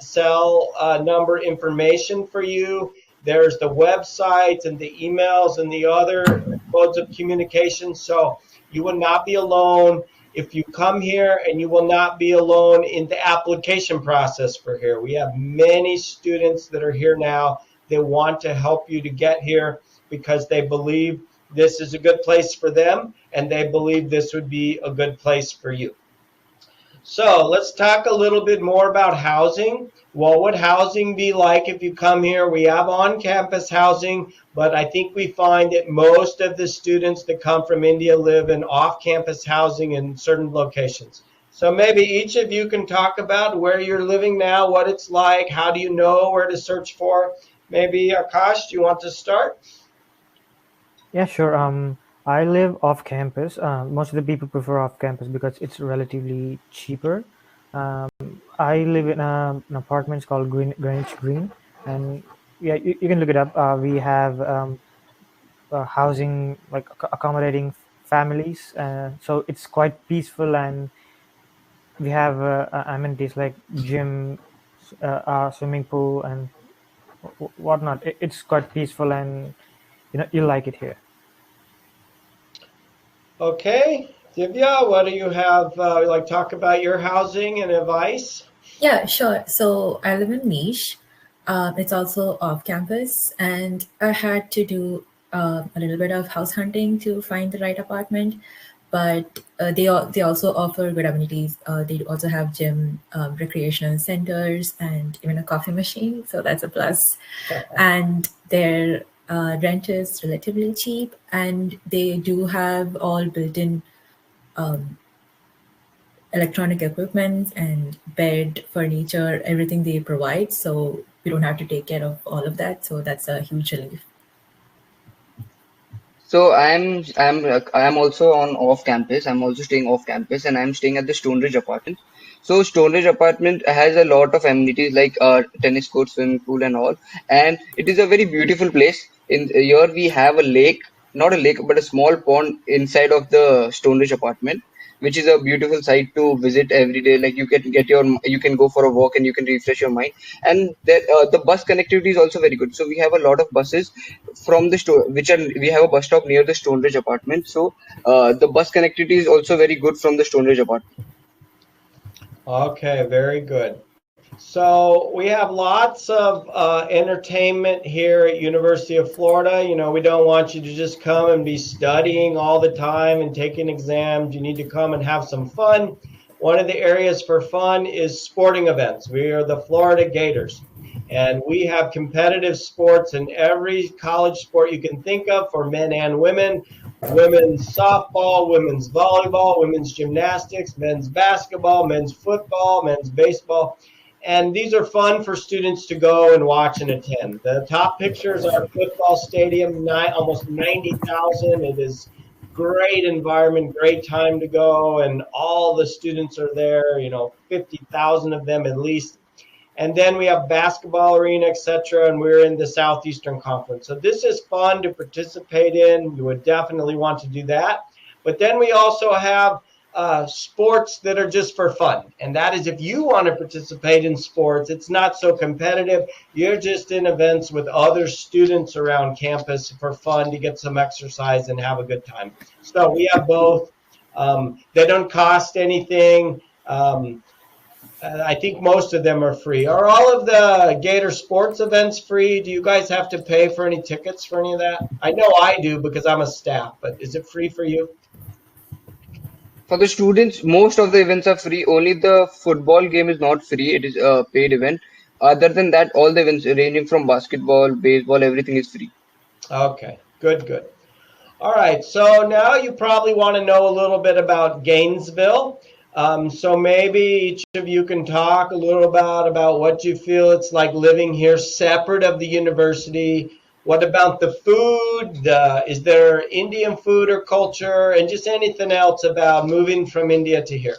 cell number information for you. There's the website and the emails and the other modes of communication. So you will not be alone if you come here, and you will not be alone in the application process for here. We have many students that are here now. They want to help you to get here because they believe this is a good place for them, and they believe this would be a good place for you. So let's talk a little bit more about housing. What would housing be like if you come here? We have on-campus housing, but I think we find that most of the students that come from India live in off-campus housing in certain locations. So maybe each of you can talk about where you're living now, what it's like, how do you know where to search for? Maybe Akash, do you want to start? Yeah, sure. I live off campus. Most of the people prefer off campus because it's relatively cheaper. I live in an apartment called Greenwich Green, and yeah, you can look it up. We have housing, like accommodating families, so it's quite peaceful, and we have amenities like gym, swimming pool, and whatnot. It's quite peaceful, and you like it here. Okay, Divya, what do you have? Like talk about your housing and advice? Yeah, sure. So I live in Niche. It's also off campus, and I had to do a little bit of house hunting to find the right apartment. But they also offer good amenities. They also have gym, recreational centers, and even a coffee machine. So that's a plus. And their rent is relatively cheap, and they do have all built-in electronic equipment and bed, furniture, everything they provide. So we don't have to take care of all of that. So that's a huge relief. So I'm also on off campus. I'm also staying off campus, and I'm staying at the Stonebridge apartment. So Stonebridge apartment has a lot of amenities like tennis court, swimming pool, and all. And it is a very beautiful place. In here we have a lake, not a lake, but a small pond inside of the Stonebridge apartment, which is a beautiful site to visit every day. Like you can go for a walk and you can refresh your mind. And the bus connectivity is also very good. So we have a lot of buses from the store, we have a bus stop near the Stonebridge apartment. So the bus connectivity is also very good from the Stonebridge apartment. Okay, very good. So we have lots of entertainment here at University of Florida. We don't want you to just come and be studying all the time and taking exams. You need to come and have some fun. One of the areas for fun is sporting events. We are the Florida Gators, and we have competitive sports in every college sport you can think of for men and women. Women's softball, women's volleyball, women's gymnastics, men's basketball, men's football, men's baseball. And these are fun for students to go and watch and attend. The top picture is our football stadium, almost 90,000. It is great environment, great time to go, and all the students are there, 50,000 of them at least. and then we have basketball arena, etc. And we're in the Southeastern Conference. So this is fun to participate in. You would definitely want to do that. But then we also have sports that are just for fun. And that is if you want to participate in sports, it's not so competitive. You're just in events with other students around campus for fun to get some exercise and have a good time. So we have both. They don't cost anything. I think most of them are free. Are all of the Gator sports events free? Do you guys have to pay for any tickets for any of that? I know I do because I'm a staff, but is it free for you? For the students, most of the events are free. Only the football game is not free. It is a paid event. Other than that, all the events ranging from basketball, baseball, everything is free. Okay, good, good. All right, so now you probably want to know a little bit about Gainesville. So maybe each of you can talk a little about what you feel it's like living here separate of the university. What about the food? Is there Indian food or culture? And just anything else about moving from India to here.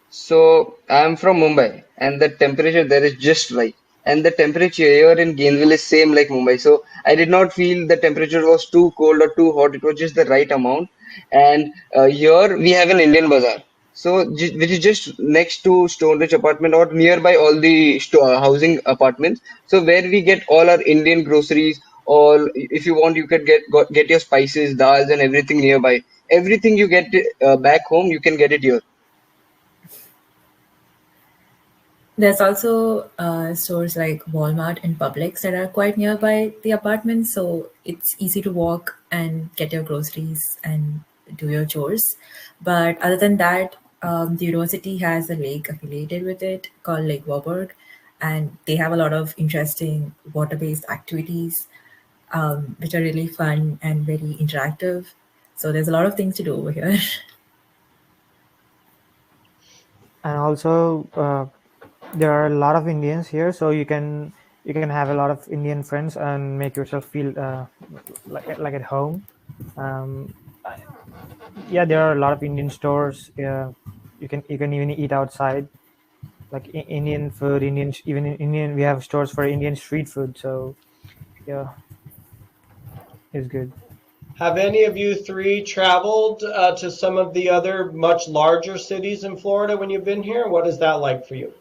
So I'm from Mumbai, and the temperature there is just right. And the temperature here in Gainesville is same like Mumbai. So I did not feel the temperature was too cold or too hot. It was just the right amount. And here we have an Indian bazaar. So which is just next to Stonebridge apartment or nearby all the housing apartments. So where we get all our Indian groceries, or if you want, you could get your spices, dals, and everything nearby. Everything you get back home, you can get it here. There's also stores like Walmart and Publix that are quite nearby the apartment, so it's easy to walk and get your groceries and do your chores. But other than that, the university has a lake affiliated with it called Lake Warburg, and they have a lot of interesting water-based activities, which are really fun and very interactive. So there's a lot of things to do over here. And also there are a lot of Indians here, so you can have a lot of Indian friends and make yourself feel like at home. Um, yeah, there are a lot of Indian stores. You can even eat outside, like Indian food, even in Indian. We have stores for Indian street food. So yeah, it's good. Have any of you three traveled to some of the other much larger cities in Florida when you've been here? What is that like for you?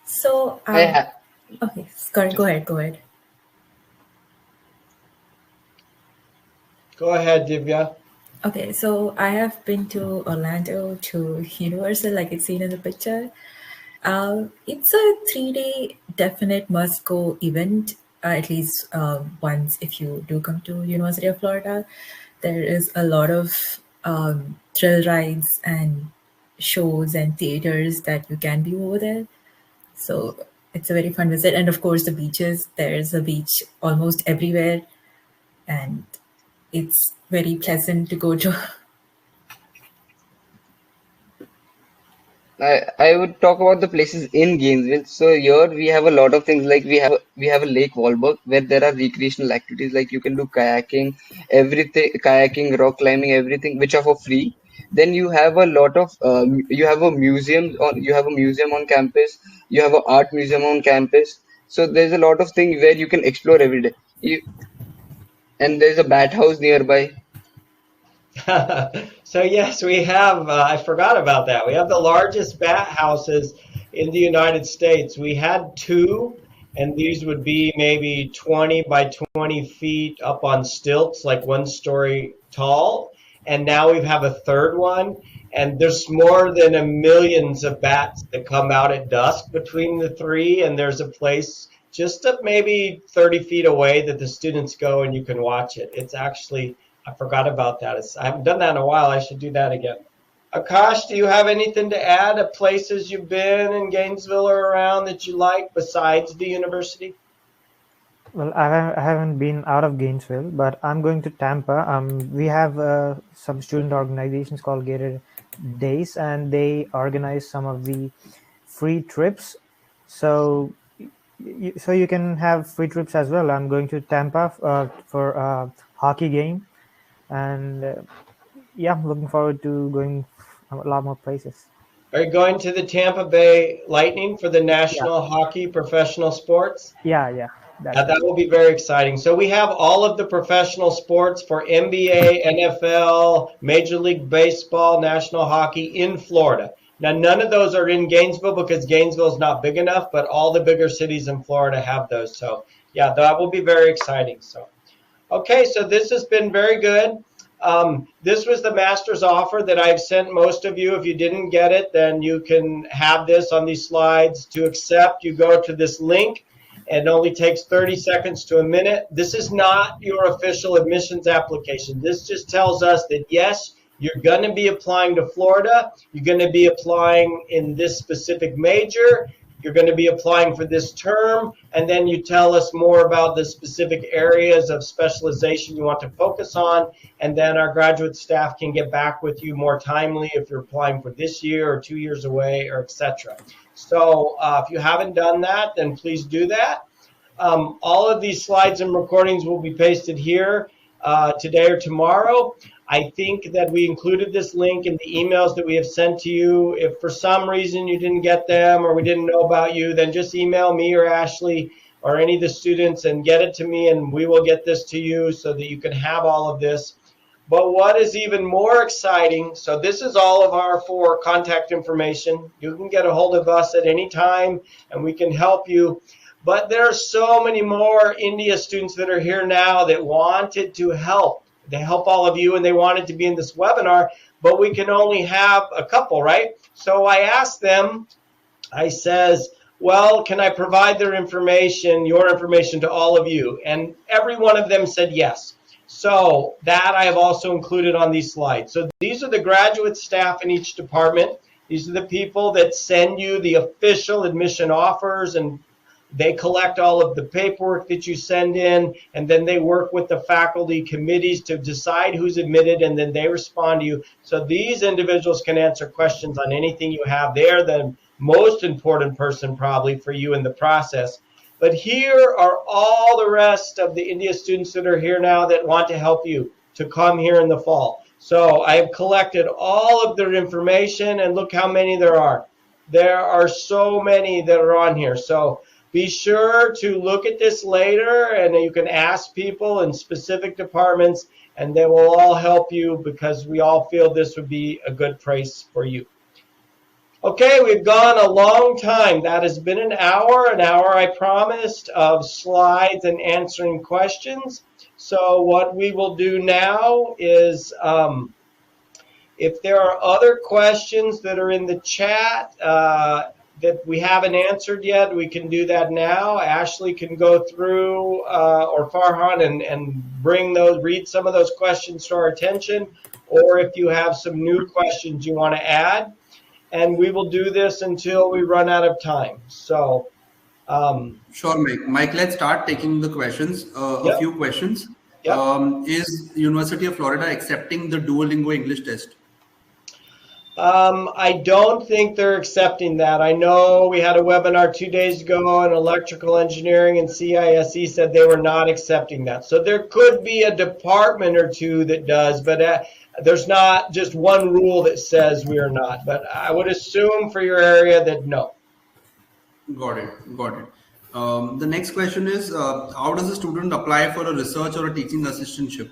So, I ha okay, Scott, go ahead, go ahead. Go ahead, Divya. Okay, so I have been to Orlando to Universal, like it's seen in the picture. It's a 3-day definite must-go event, at least once if you do come to University of Florida. There is a lot of thrill rides and shows and theaters that you can view over there. So it's a very fun visit. And of course, the beaches. There's a beach almost everywhere, and it's very pleasant to go to. I would talk about the places in Gainesville. So here we have a lot of things, like we have a Lake Walberg where there are recreational activities, like you can do kayaking, kayaking, rock climbing, everything which are for free. Then you have a lot of you have a museum on campus. You have an art museum on campus. So there's a lot of things where you can explore every day. And there's a bat house nearby. So yes, we have. I forgot about that. We have the largest bat houses in the United States. We had two, and these would be maybe 20 by 20 feet up on stilts, like 1 story tall. And now we have a third one, and there's more than a millions of bats that come out at dusk between the three. And there's a place just up maybe 30 feet away that the students go and you can watch it. It's actually I forgot about that. I haven't done that in a while. I should do that again. Akash, do you have anything to add of places you've been in Gainesville or around that you like besides the university? Well, I haven't been out of Gainesville, but I'm going to Tampa. We have some student organizations called Gator Days, and they organize some of the free trips. So you can have free trips as well. I'm going to Tampa for a hockey game, and yeah, I'm looking forward to going a lot more places. Are you going to the Tampa Bay Lightning for the National Hockey Professional Sports? Yeah, that's That will be very exciting. So we have all of the professional sports for NBA, NFL, Major League Baseball, National Hockey in Florida. Now, none of those are in Gainesville because Gainesville is not big enough, but all the bigger cities in Florida have those. So, yeah, that will be very exciting. So, okay, so this has been very good. This was the master's offer that I've sent most of you. If you didn't get it, then you can have this on these slides. To accept, you go to this link. It only takes 30 seconds to a minute. This is not your official admissions application. This just tells us that, yes, you're going to be applying to Florida. You're going to be applying in this specific major. You're going to be applying for this term. And then you tell us more about the specific areas of specialization you want to focus on. And then our graduate staff can get back with you more timely if you're applying for this year or 2 years away, or etc. So if you haven't done that, then please do that. All of these slides and recordings will be pasted here today or tomorrow. I think that we included this link in the emails that we have sent to you. If for some reason you didn't get them or we didn't know about you, then just email me or Ashley or any of the students and get it to me, and we will get this to you so that you can have all of this. But what is even more exciting, so this is all of our contact information. You can get a hold of us at any time and we can help you. But there are so many more India students that are here now that wanted to help. They help all of you and they wanted to be in this webinar, but we can only have a couple, right? So I asked them, I says, well, can I provide their information, your information, to all of you? And every one of them said yes. So that I have also included on these slides. So these are the graduate staff in each department. These are the people that send you the official admission offers, and they collect all of the paperwork that you send in, and then they work with the faculty committees to decide who's admitted, and then they respond to you. So these individuals can answer questions on anything you have. They're the most important person probably for you in the process. But here are all the rest of the India students that are here now that want to help you to come here in the fall. So I have collected all of their information, and look how many there are. There are so many that are on here. So be sure to look at this later, and you can ask people in specific departments, and they will all help you because we all feel this would be a good place for you. Okay, we've gone a long time. That has been an hour I promised, of slides and answering questions. So what we will do now is, if there are other questions that are in the chat that we haven't answered yet, we can do that now. Ashley can go through, or Farhan, and bring those, read some of those questions to our attention, or if you have some new questions you want to add. And we will do this until we run out of time. So, sure, Mike. Mike, let's start taking the questions. Yep. A few questions. Yep. Is University of Florida accepting the Duolingo English test? I don't think they're accepting that. I know we had a webinar 2 days ago on electrical engineering, and CISE said they were not accepting that. So there could be a department or two that does, but there's not just one rule that says we are not. But I would assume for your area that no. Got it. The next question is, how does a student apply for a research or a teaching assistantship?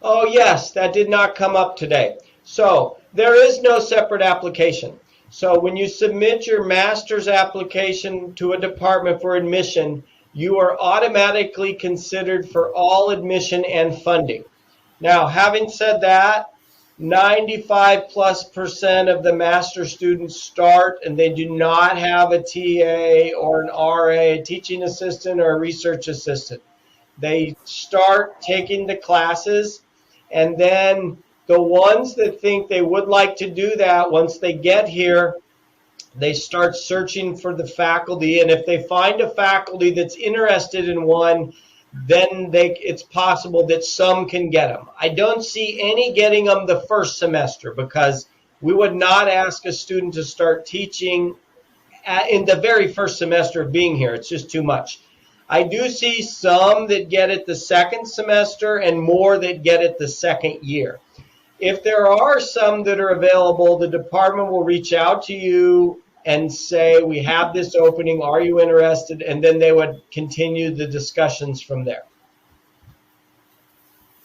Oh, yes, that did not come up today. So there is no separate application. So when you submit your master's application to a department for admission, you are automatically considered for all admission and funding. Now, having said that, 95+% of the master students start and they do not have a TA or an RA, a teaching assistant or a research assistant. They start taking the classes, and then the ones that think they would like to do that, once they get here, they start searching for the faculty. And if they find a faculty that's interested in one, then it's possible that some can get them. I don't see any getting them the first semester, because we would not ask a student to start teaching in the very first semester of being here. It's just too much. I do see some that get it the second semester and more that get it the second year. If there are some that are available, the department will reach out to you and say, we have this opening, are you interested? And then they would continue the discussions from there.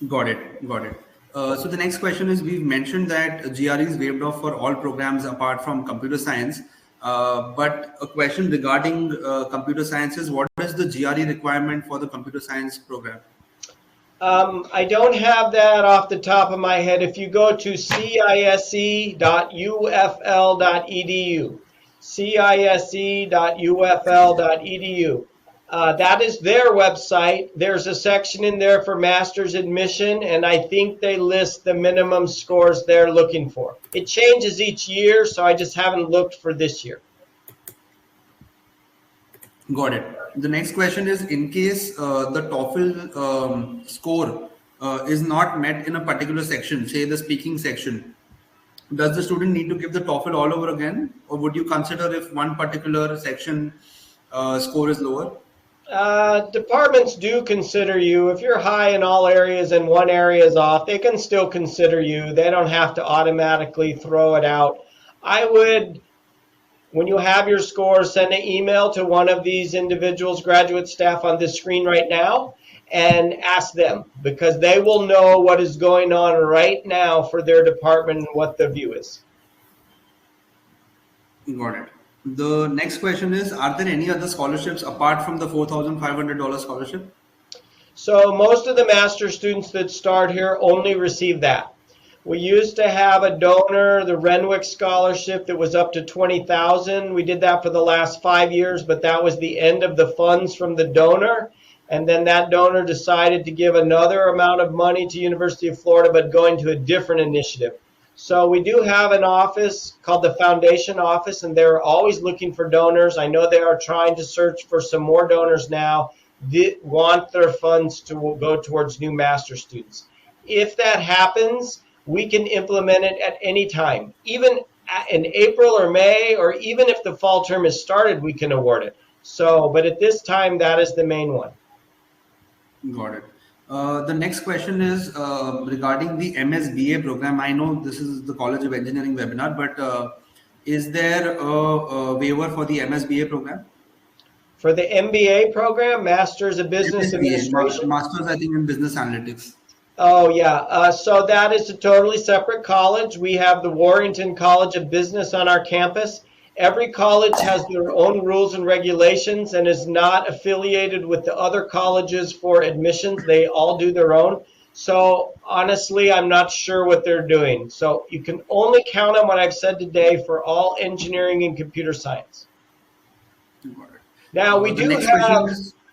Got it. Got it. So the next question is, we've mentioned that GRE is waived off for all programs apart from computer science. But a question regarding computer science is, what is the GRE requirement for the computer science program? I don't have that off the top of my head. If you go to cisc.ufl.edu, cisc.ufl.edu, that is their website. There's a section in there for master's admission, and I think they list the minimum scores they're looking for. It changes each year, so I just haven't looked for this year. Got it. The next question is, in case the TOEFL score is not met in a particular section, say the speaking section, does the student need to give the TOEFL all over again, or would you consider if one particular section score is lower? Departments do consider you. If you're high in all areas and one area is off, they can still consider you. They don't have to automatically throw it out. I would, when you have your score, send an email to one of these individuals, graduate staff on this screen right now, and ask them, because they will know what is going on right now for their department and what the view is. Got it. The next question is, are there any other scholarships apart from the $4,500 scholarship? So most of the master's students that start here only receive that. We used to have a donor, the Renwick Scholarship, that was up to $20,000. We did that for the last 5 years, but that was the end of the funds from the donor. And then that donor decided to give another amount of money to University of Florida, but going to a different initiative. So we do have an office called the Foundation Office, and they're always looking for donors. I know they are trying to search for some more donors now that want their funds to go towards new master students. If that happens, we can implement it at any time. Even in April or May, or even if the fall term is started, we can award it. So, but at this time, that is the main one. Got it. The next question is regarding the MSBA program. I know this is the College of Engineering webinar, but is there a waiver for the MSBA program? For the MBA program, Masters of Business Administration? Masters, I think, in Business Analytics. Oh, yeah. So that is a totally separate college. We have the Warrington College of Business on our campus. Every college has their own rules and regulations and is not affiliated with the other colleges for admissions. They all do their own. So honestly, I'm not sure what they're doing. So you can only count on what I've said today for all engineering and computer science. Now, we do have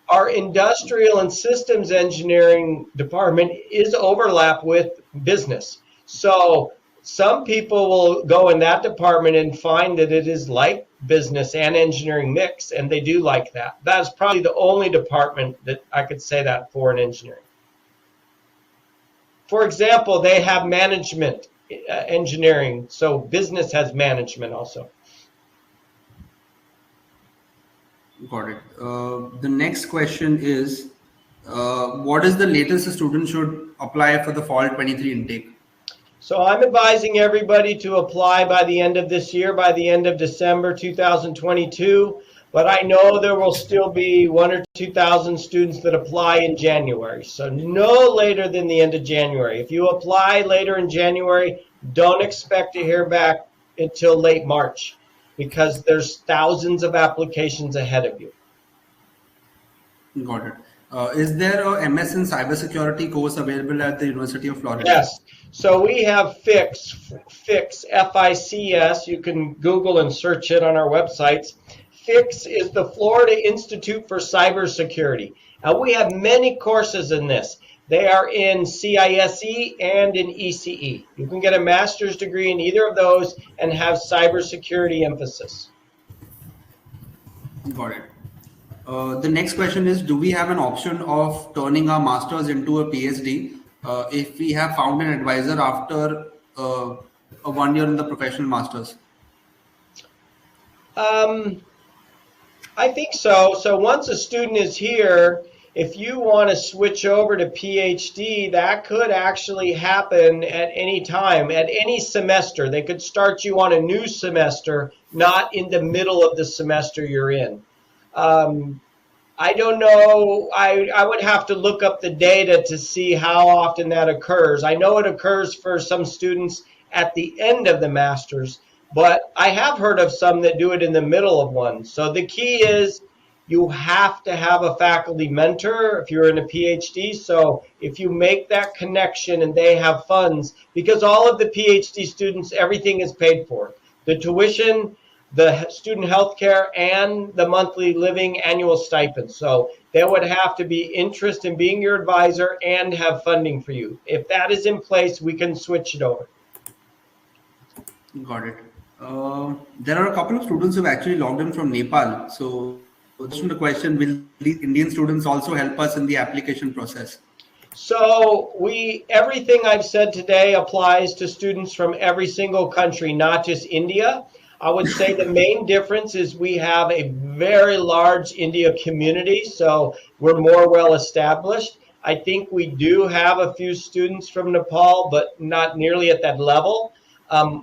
our industrial and systems engineering department is overlap with business. So some people will go in that department and find that it is like business and engineering mix, and they do like that. That's probably the only department that I could say that for in engineering. For example, they have management engineering, so business has management also. Got it. The next question is, what is the latest a student should apply for the fall 23 intake? So I'm advising everybody to apply by the end of this year, by the end of December 2022. But I know there will still be 1,000 or 2,000 students that apply in January. So no later than the end of January. If you apply later in January, don't expect to hear back until late March, because there's thousands of applications ahead of you. Got it. Is there a MS in cybersecurity course available at the University of Florida? Yes. So we have FICS, F-I-C-S. You can Google and search it on our websites. FICS is the Florida Institute for Cybersecurity. Now, we have many courses in this. They are in CISE and in ECE. You can get a master's degree in either of those and have cybersecurity emphasis. Got it. The next question is, do we have an option of turning our master's into a PhD if we have found an advisor after a 1 year in the professional master's? I think so. So once a student is here, if you want to switch over to PhD, that could actually happen at any time, at any semester. They could start you on a new semester, not in the middle of the semester you're in. I don't know. I would have to look up the data to see how often that occurs. I know it occurs for some students at the end of the master's, but I have heard of some that do it in the middle of one. So the key is you have to have a faculty mentor if you're in a PhD. So if you make that connection and they have funds, because all of the PhD students, everything is paid for. The tuition, the student health care, and the monthly living annual stipend. So there would have to be interest in being your advisor and have funding for you. If that is in place, we can switch it over. Got it. There are a couple of students who have actually logged in from Nepal. So just the question, will these Indian students also help us in the application process? So everything I've said today applies to students from every single country, not just India. I would say the main difference is we have a very large India community, so we're more well established. I think we do have a few students from Nepal, but not nearly at that level.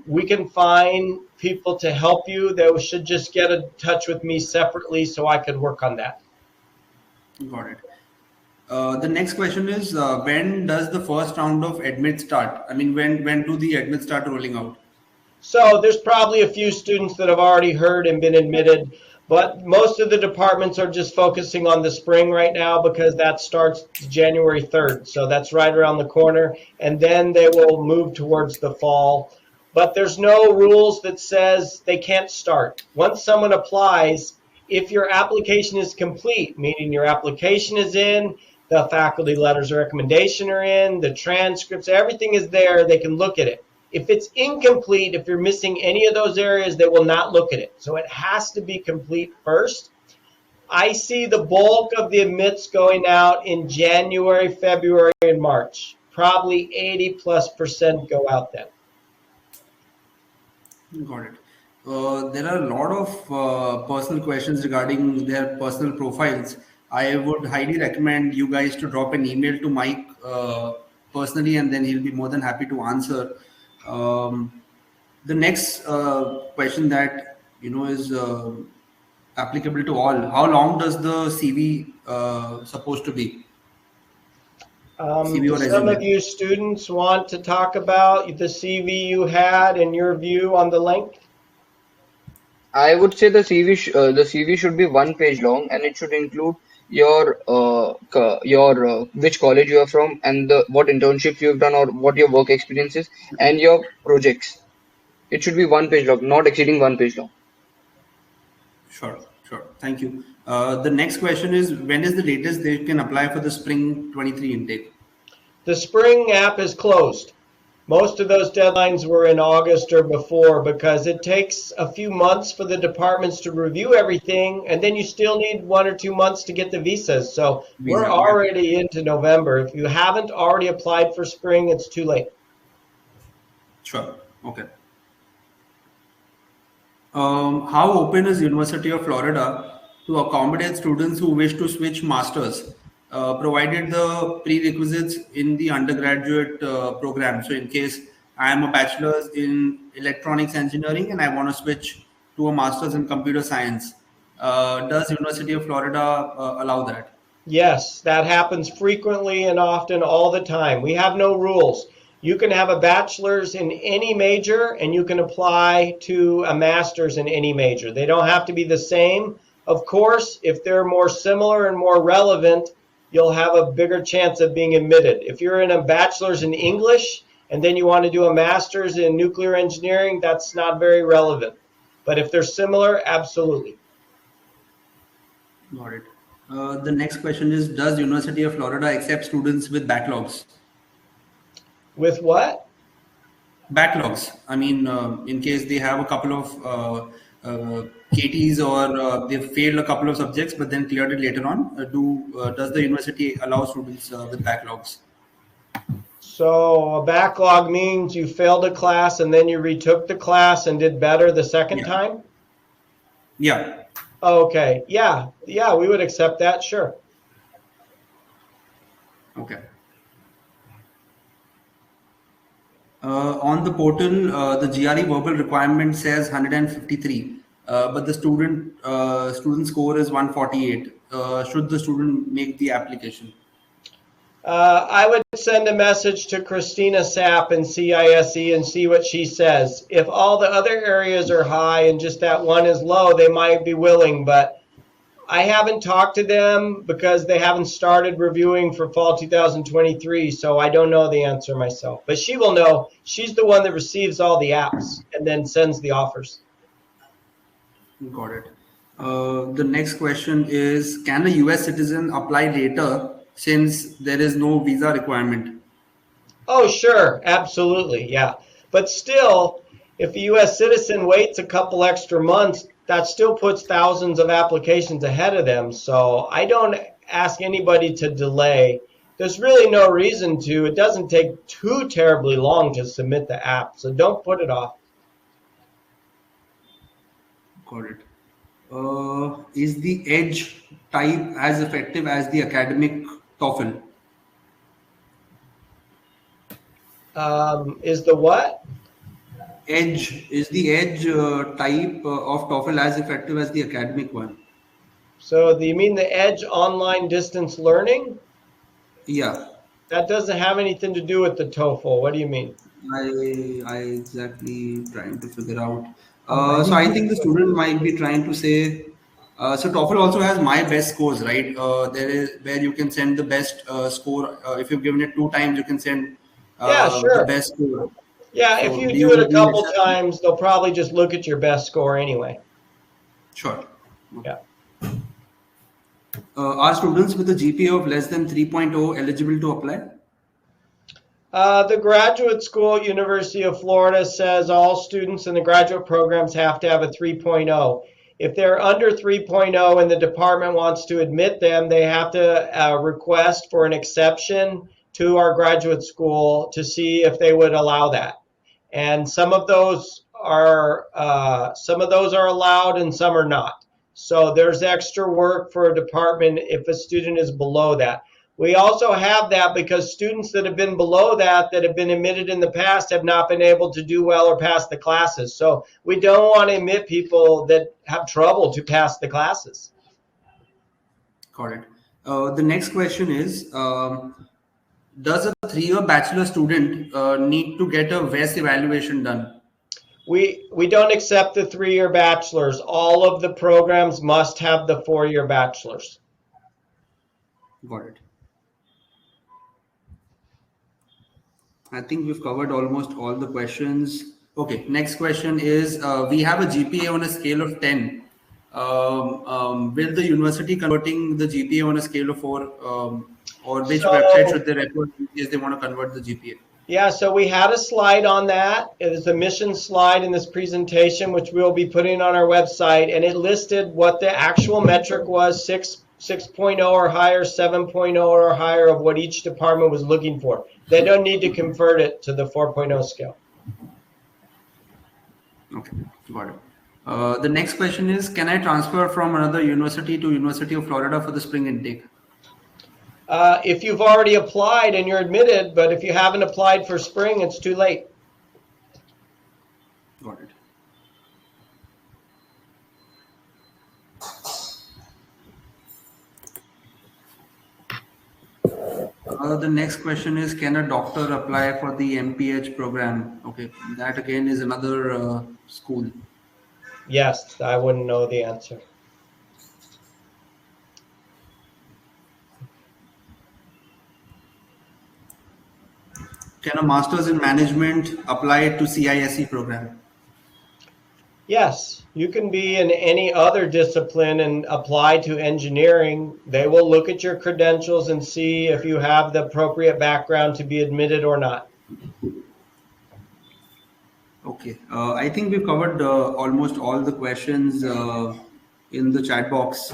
We can find people to help you. They should just get in touch with me separately so I can work on that. Got it. The next question is, when does the first round of admit start? I mean, when do the admits start rolling out? So there's probably a few students that have already heard and been admitted, but most of the departments are just focusing on the spring right now because that starts January 3rd. So that's right around the corner, and then they will move towards the fall. But there's no rules that says they can't start. Once someone applies, if your application is complete, meaning your application is in, the faculty letters of recommendation are in, the transcripts, everything is there, they can look at it. If it's incomplete, if you're missing any of those areas, they will not look at it. So it has to be complete first. I see the bulk of the admits going out in January, February, and March. Probably 80+% go out then. Got it. There are a lot of personal questions regarding their personal profiles. I would highly recommend you guys to drop an email to Mike personally, and then he'll be more than happy to answer. The next question that is applicable to all: how long does the CV supposed to be? CV or Some resume? of you students want to talk about the CV you had and your view on the length? I would say the CV should be 1 page long, and it should include your which college you are from, and what internships you've done, or what your work experience is, and your projects. It should be 1 page long, not exceeding 1 page long. Sure. Thank you. The next question is, when is the latest they can apply for the spring 23 intake? The spring app is closed. Most of those deadlines were in August or before because it takes a few months for the departments to review everything, and then you still need 1 or 2 months to get the visas. So we're already into November. If you haven't already applied for spring, it's too late. Sure. Okay. How open is University of Florida to accommodate students who wish to switch masters, provided the prerequisites in the undergraduate program? So in case I am a bachelor's in electronics engineering and I want to switch to a master's in computer science, does University of Florida allow that? Yes, that happens frequently and often all the time. We have no rules. You can have a bachelor's in any major and you can apply to a master's in any major. They don't have to be the same. Of course, if they're more similar and more relevant, you'll have a bigger chance of being admitted. If you're in a bachelor's in English and then you want to do a master's in nuclear engineering, that's not very relevant. But if they're similar, absolutely. Got it. The next question is, does University of Florida accept students with backlogs? With what? Backlogs. I mean, in case they have a couple of KTs or they've failed a couple of subjects but then cleared it later on, does the university allow students with backlogs? So a backlog means you failed a class and then you retook the class and did better the second time? Yeah. Okay. Yeah, we would accept that, sure. Okay. On the portal, the GRE verbal requirement says 153, but the student score is 148. Should the student make the application? I would send a message to Christina Sapp in CISE and see what she says. If all the other areas are high and just that one is low, they might be willing, but I haven't talked to them because they haven't started reviewing for fall 2023, so I don't know the answer myself. But she will know. She's the one that receives all the apps and then sends the offers. Got it. The next question is, can a US citizen apply later since there is no visa requirement? Oh, sure. Absolutely. Yeah. But still, if a U.S. citizen waits a couple extra months, that still puts thousands of applications ahead of them. So I don't ask anybody to delay. There's really no reason to. It doesn't take too terribly long to submit the app. So don't put it off. Got it. Is the Edge type as effective as the academic TOEFL? Is the what? Is the Edge type of TOEFL as effective as the academic one? So do you mean the Edge online distance learning? Yeah, That doesn't have anything to do with the TOEFL. What do you mean? I exactly trying to figure out. So I think the student might be trying to say. So TOEFL also has my best scores, right? There is where you can send the best score. If you've given it 2 times, you can send Yeah, the sure. best score. Yeah, if So you do do you it a agree with couple that? times, they'll probably just look at your best score anyway. Sure. Yeah. Are students with a GPA of less than 3.0 eligible to apply? The graduate school, University of Florida, says all students in the graduate programs have to have a 3.0. If they're under 3.0 and the department wants to admit them, they have to request for an exception to our graduate school to see if they would allow that. And some of those are allowed and some are not. So there's extra work for a department if a student is below that. We also have that because students that have been below that have been admitted in the past, have not been able to do well or pass the classes. So we don't want to admit people that have trouble to pass the classes. Got it. The next question is, does a 3-year bachelor student need to get a VES evaluation done? We don't accept the 3-year bachelors. All of the programs must have the 4-year bachelors. Got it. I think we've covered almost all the questions. Okay, next question is, we have a GPA on a scale of 10. Will the university converting the GPA on a scale of 4, or which website should they refer to if they want to convert the GPA? Yeah, so we had a slide on that. It is a mission slide in this presentation, which we'll be putting on our website, and it listed what the actual metric was, 6.0 or higher, 7.0 or higher, of what each department was looking for. They don't need to convert it to the 4.0 scale. Okay, got it. The next question is, can I transfer from another university to University of Florida for the spring intake? If you've already applied and you're admitted, but if you haven't applied for spring, it's too late. Got it. The next question is, can a doctor apply for the MPH program? Okay, that again is another school. Yes, I wouldn't know the answer. Can a master's in management apply to CISE program? Yes, you can be in any other discipline and apply to engineering. They will look at your credentials and see if you have the appropriate background to be admitted or not. Okay, I think we've covered almost all the questions in the chat box.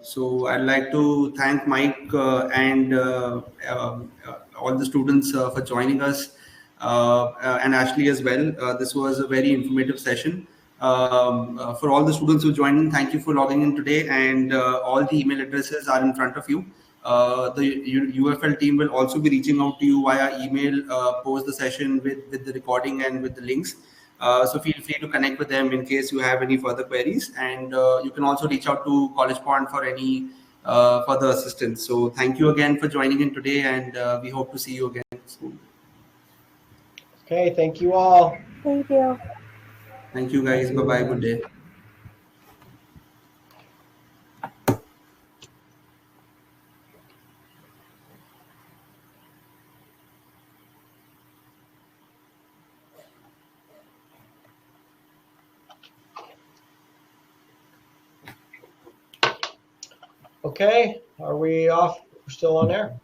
So I'd like to thank Mike and all the students for joining us, and Ashley as well. This was a very informative session. For all the students who joined in, thank you for logging in today, and all the email addresses are in front of you. the UFL team will also be reaching out to you via email post the session with the recording and with the links. So feel free to connect with them in case you have any further queries, and you can also reach out to Collegepond for any further assistance. So thank you again for joining in today, and we hope to see you again soon. Okay, thank you all. Thank you. Thank you guys. Bye bye. Good day. Okay, are we off? We're still on air?